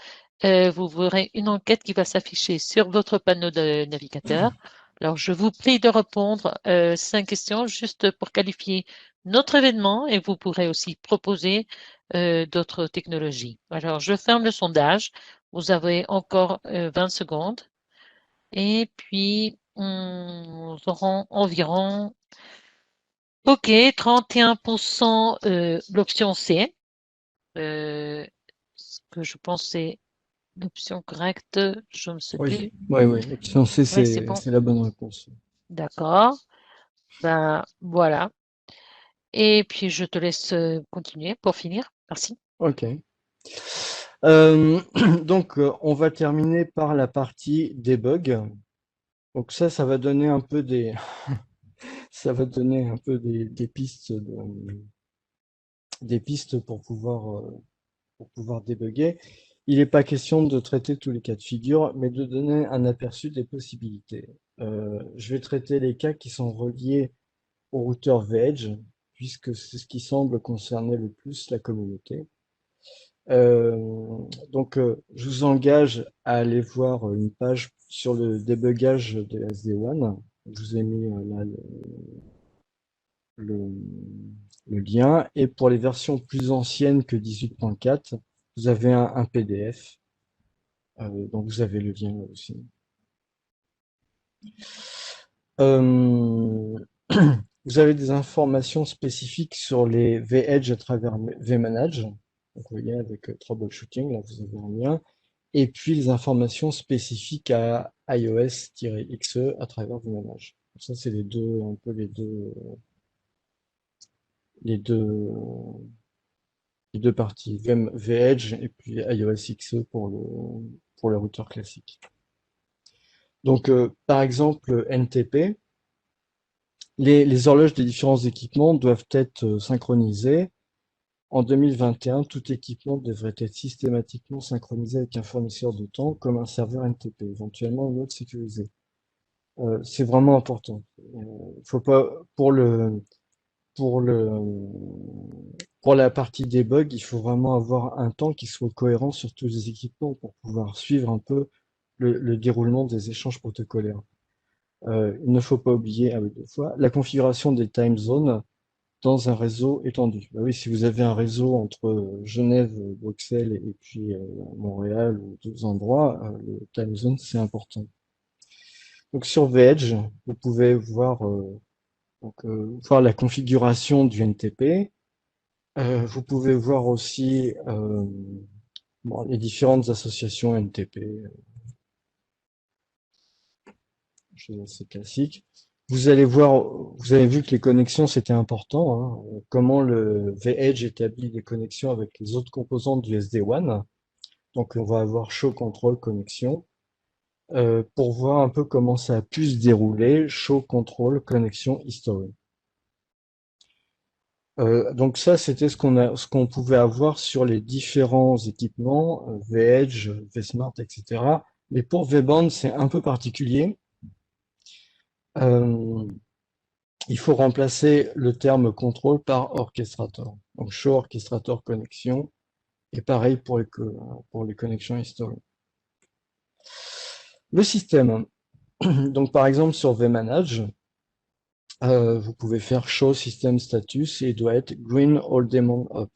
vous verrez une enquête qui va s'afficher sur votre panneau de navigateur. Alors, je vous prie de répondre 5 questions juste pour qualifier notre événement et vous pourrez aussi proposer d'autres technologies. Alors, je ferme le sondage. Vous avez encore 20 secondes. Et puis, nous aurons environ OK, 31% l'option C, ce que je pense c'est l'option correcte, je ne sais oui, plus. oui, oui. Option C, Oui, c'est bon. c'est la bonne réponse. D'accord. Ben voilà. Et puis je te laisse continuer pour finir. Merci. Ok. Euh, donc, on va terminer par la partie debug. Donc ça va donner un peu ça va donner un peu des pistes pour pouvoir débugger. Il n'est pas question de traiter tous les cas de figure, mais de donner un aperçu des possibilités. Je vais traiter les cas qui sont reliés au routeur VEdge, puisque c'est ce qui semble concerner le plus la communauté. Donc, je vous engage à aller voir une page sur le débugage de SD-WAN. Je vous ai mis là le, le lien. Et pour les versions plus anciennes que 18.4, vous avez un PDF. Donc, vous avez le lien là aussi. Euh, vous avez des informations spécifiques sur les vEdge à travers vManage. Donc, vous voyez, avec troubleshooting, là, vous avez un lien. Et puis, les informations spécifiques à iOS-XE à travers vManage. Ça, c'est les deux, un peu les deux, les deux parties. vEdge et puis iOS-XE pour le routeur classique. Donc, par exemple, NTP, les horloges des différents équipements doivent être synchronisées. En 2021, tout équipement devrait être systématiquement synchronisé avec un fournisseur de temps comme un serveur NTP, éventuellement une autre sécurisée. C'est vraiment important. Faut pas pour le pour la partie debug, il faut vraiment avoir un temps qui soit cohérent sur tous les équipements pour pouvoir suivre un peu le déroulement des échanges protocolaires. Il ne faut pas oublier, ah oui, deux fois, la configuration des time zones dans un réseau étendu. Bah oui, si vous avez un réseau entre Genève, Bruxelles et puis Montréal ou d'autres endroits, le time zone c'est important. Donc sur VEdge, vous pouvez voir, voir la configuration du NTP. Vous pouvez voir aussi bon, les différentes associations NTP, chose assez classique. Vous allez voir, vous avez vu que les connexions c'était important, hein, comment le VEdge établit des connexions avec les autres composantes du SD-WAN. Donc on va avoir show control connexion. Pour voir un peu comment ça a pu se dérouler, show control connexion history. Donc ça, c'était ce qu'on pouvait avoir sur les différents équipements, VEdge, vSmart, etc. Mais pour VBand, c'est un peu particulier. Euh, il faut remplacer le terme contrôle par orchestrator. Donc show orchestrator connexion, et pareil pour les connexions historiques. Le système. Donc par exemple sur vManage, vous pouvez faire show system status et il doit être green all daemon up.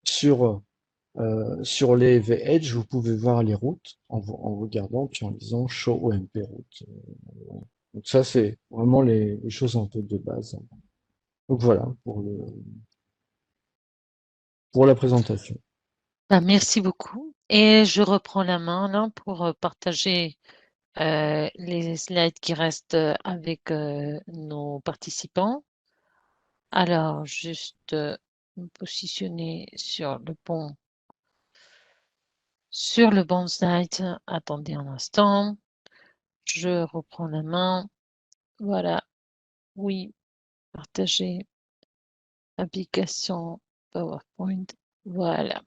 Sur les VEdge, vous pouvez voir les routes en regardant puis en lisant show OMP route. Donc ça, c'est vraiment les choses un peu de base. Donc voilà pour la présentation. Bah, merci beaucoup. Et je reprends la main là pour partager les slides qui restent avec nos participants. Alors, juste me positionner sur le bon slide. Attendez un instant. Je reprends la main. Voilà. Oui, partager. Application PowerPoint. Voilà.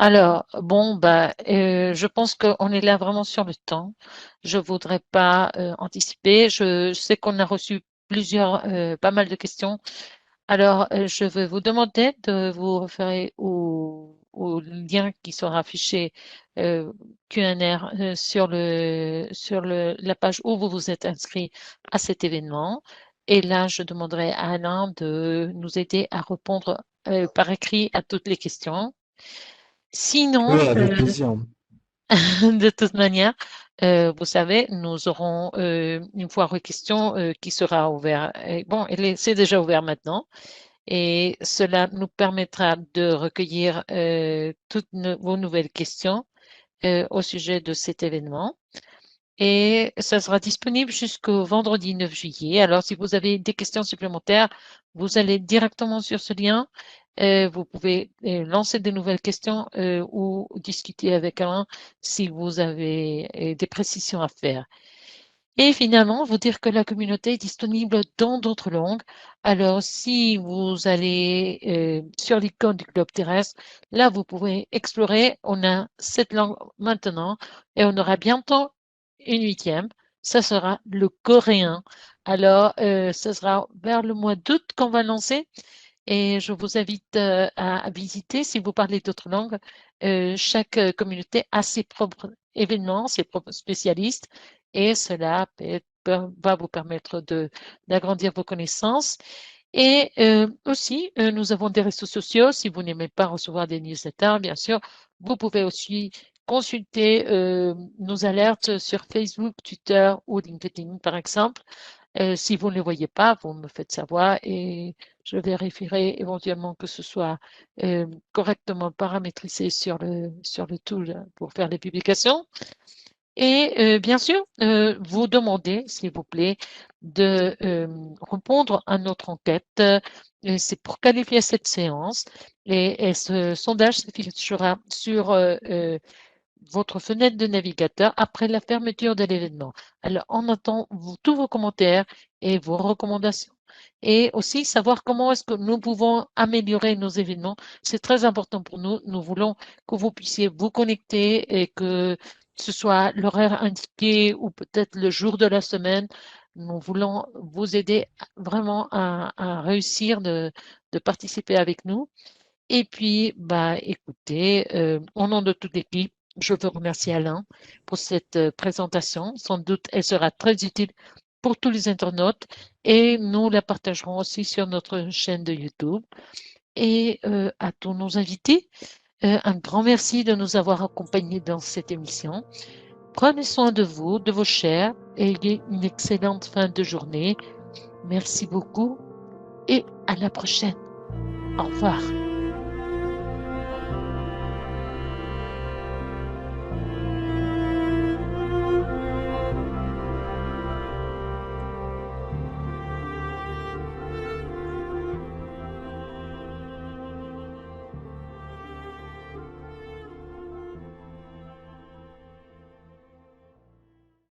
Alors, bon, bah, je pense qu'on est là vraiment sur le temps. Je voudrais pas anticiper. Je sais qu'on a reçu pas mal de questions. Alors, je vais vous demander de vous référer au lien qui sera affiché QNR sur la page où vous vous êtes inscrit à cet événement. Et là, je demanderai à Alain de nous aider à répondre par écrit à toutes les questions. Sinon, Avec plaisir. de toute manière, vous savez, nous aurons une foire aux questions qui sera ouverte. Bon, c'est déjà ouvert maintenant. Et cela nous permettra de recueillir toutes vos nouvelles questions au sujet de cet événement. Et ça sera disponible jusqu'au vendredi 9 juillet. Alors, si vous avez des questions supplémentaires, vous allez directement sur ce lien. Vous pouvez lancer de nouvelles questions ou discuter avec Alain si vous avez des précisions à faire. Et finalement, vous dire que la communauté est disponible dans d'autres langues. Alors, si vous allez sur l'icône du globe terrestre, là, vous pouvez explorer. On a 7 langues maintenant et on aura bientôt une 8e. Ça sera le coréen. Alors, ce sera vers le mois d'août qu'on va lancer. Et je vous invite à visiter, si vous parlez d'autres langues, chaque communauté a ses propres événements, ses propres spécialistes, et cela va vous permettre d'agrandir vos connaissances. Et aussi, nous avons des réseaux sociaux. Si vous n'aimez pas recevoir des newsletters, bien sûr, vous pouvez aussi consulter nos alertes sur Facebook, Twitter ou LinkedIn, par exemple. Si vous ne les voyez pas, vous me faites savoir et je vérifierai éventuellement que ce soit correctement paramétrisé sur le tool pour faire les publications. Et bien sûr, vous demandez, s'il vous plaît, de répondre à notre enquête. C'est pour qualifier cette séance et ce sondage s'affichera sur votre fenêtre de navigateur après la fermeture de l'événement. Alors, on attend tous vos commentaires et vos recommandations. Et aussi savoir comment est-ce que nous pouvons améliorer nos événements. C'est très important pour nous. Nous voulons que vous puissiez vous connecter et que ce soit l'horaire indiqué ou peut-être le jour de la semaine. Nous voulons vous aider vraiment à réussir de participer avec nous. Et puis, bah, écoutez, au nom de toute l'équipe, je veux remercier Alain pour cette présentation. Sans doute, elle sera très utile pour tous les internautes et nous la partagerons aussi sur notre chaîne de YouTube. Et à tous nos invités, un grand merci de nous avoir accompagnés dans cette émission. Prenez soin de vous, de vos chers, et ayez une excellente fin de journée. Merci beaucoup et à la prochaine. Au revoir.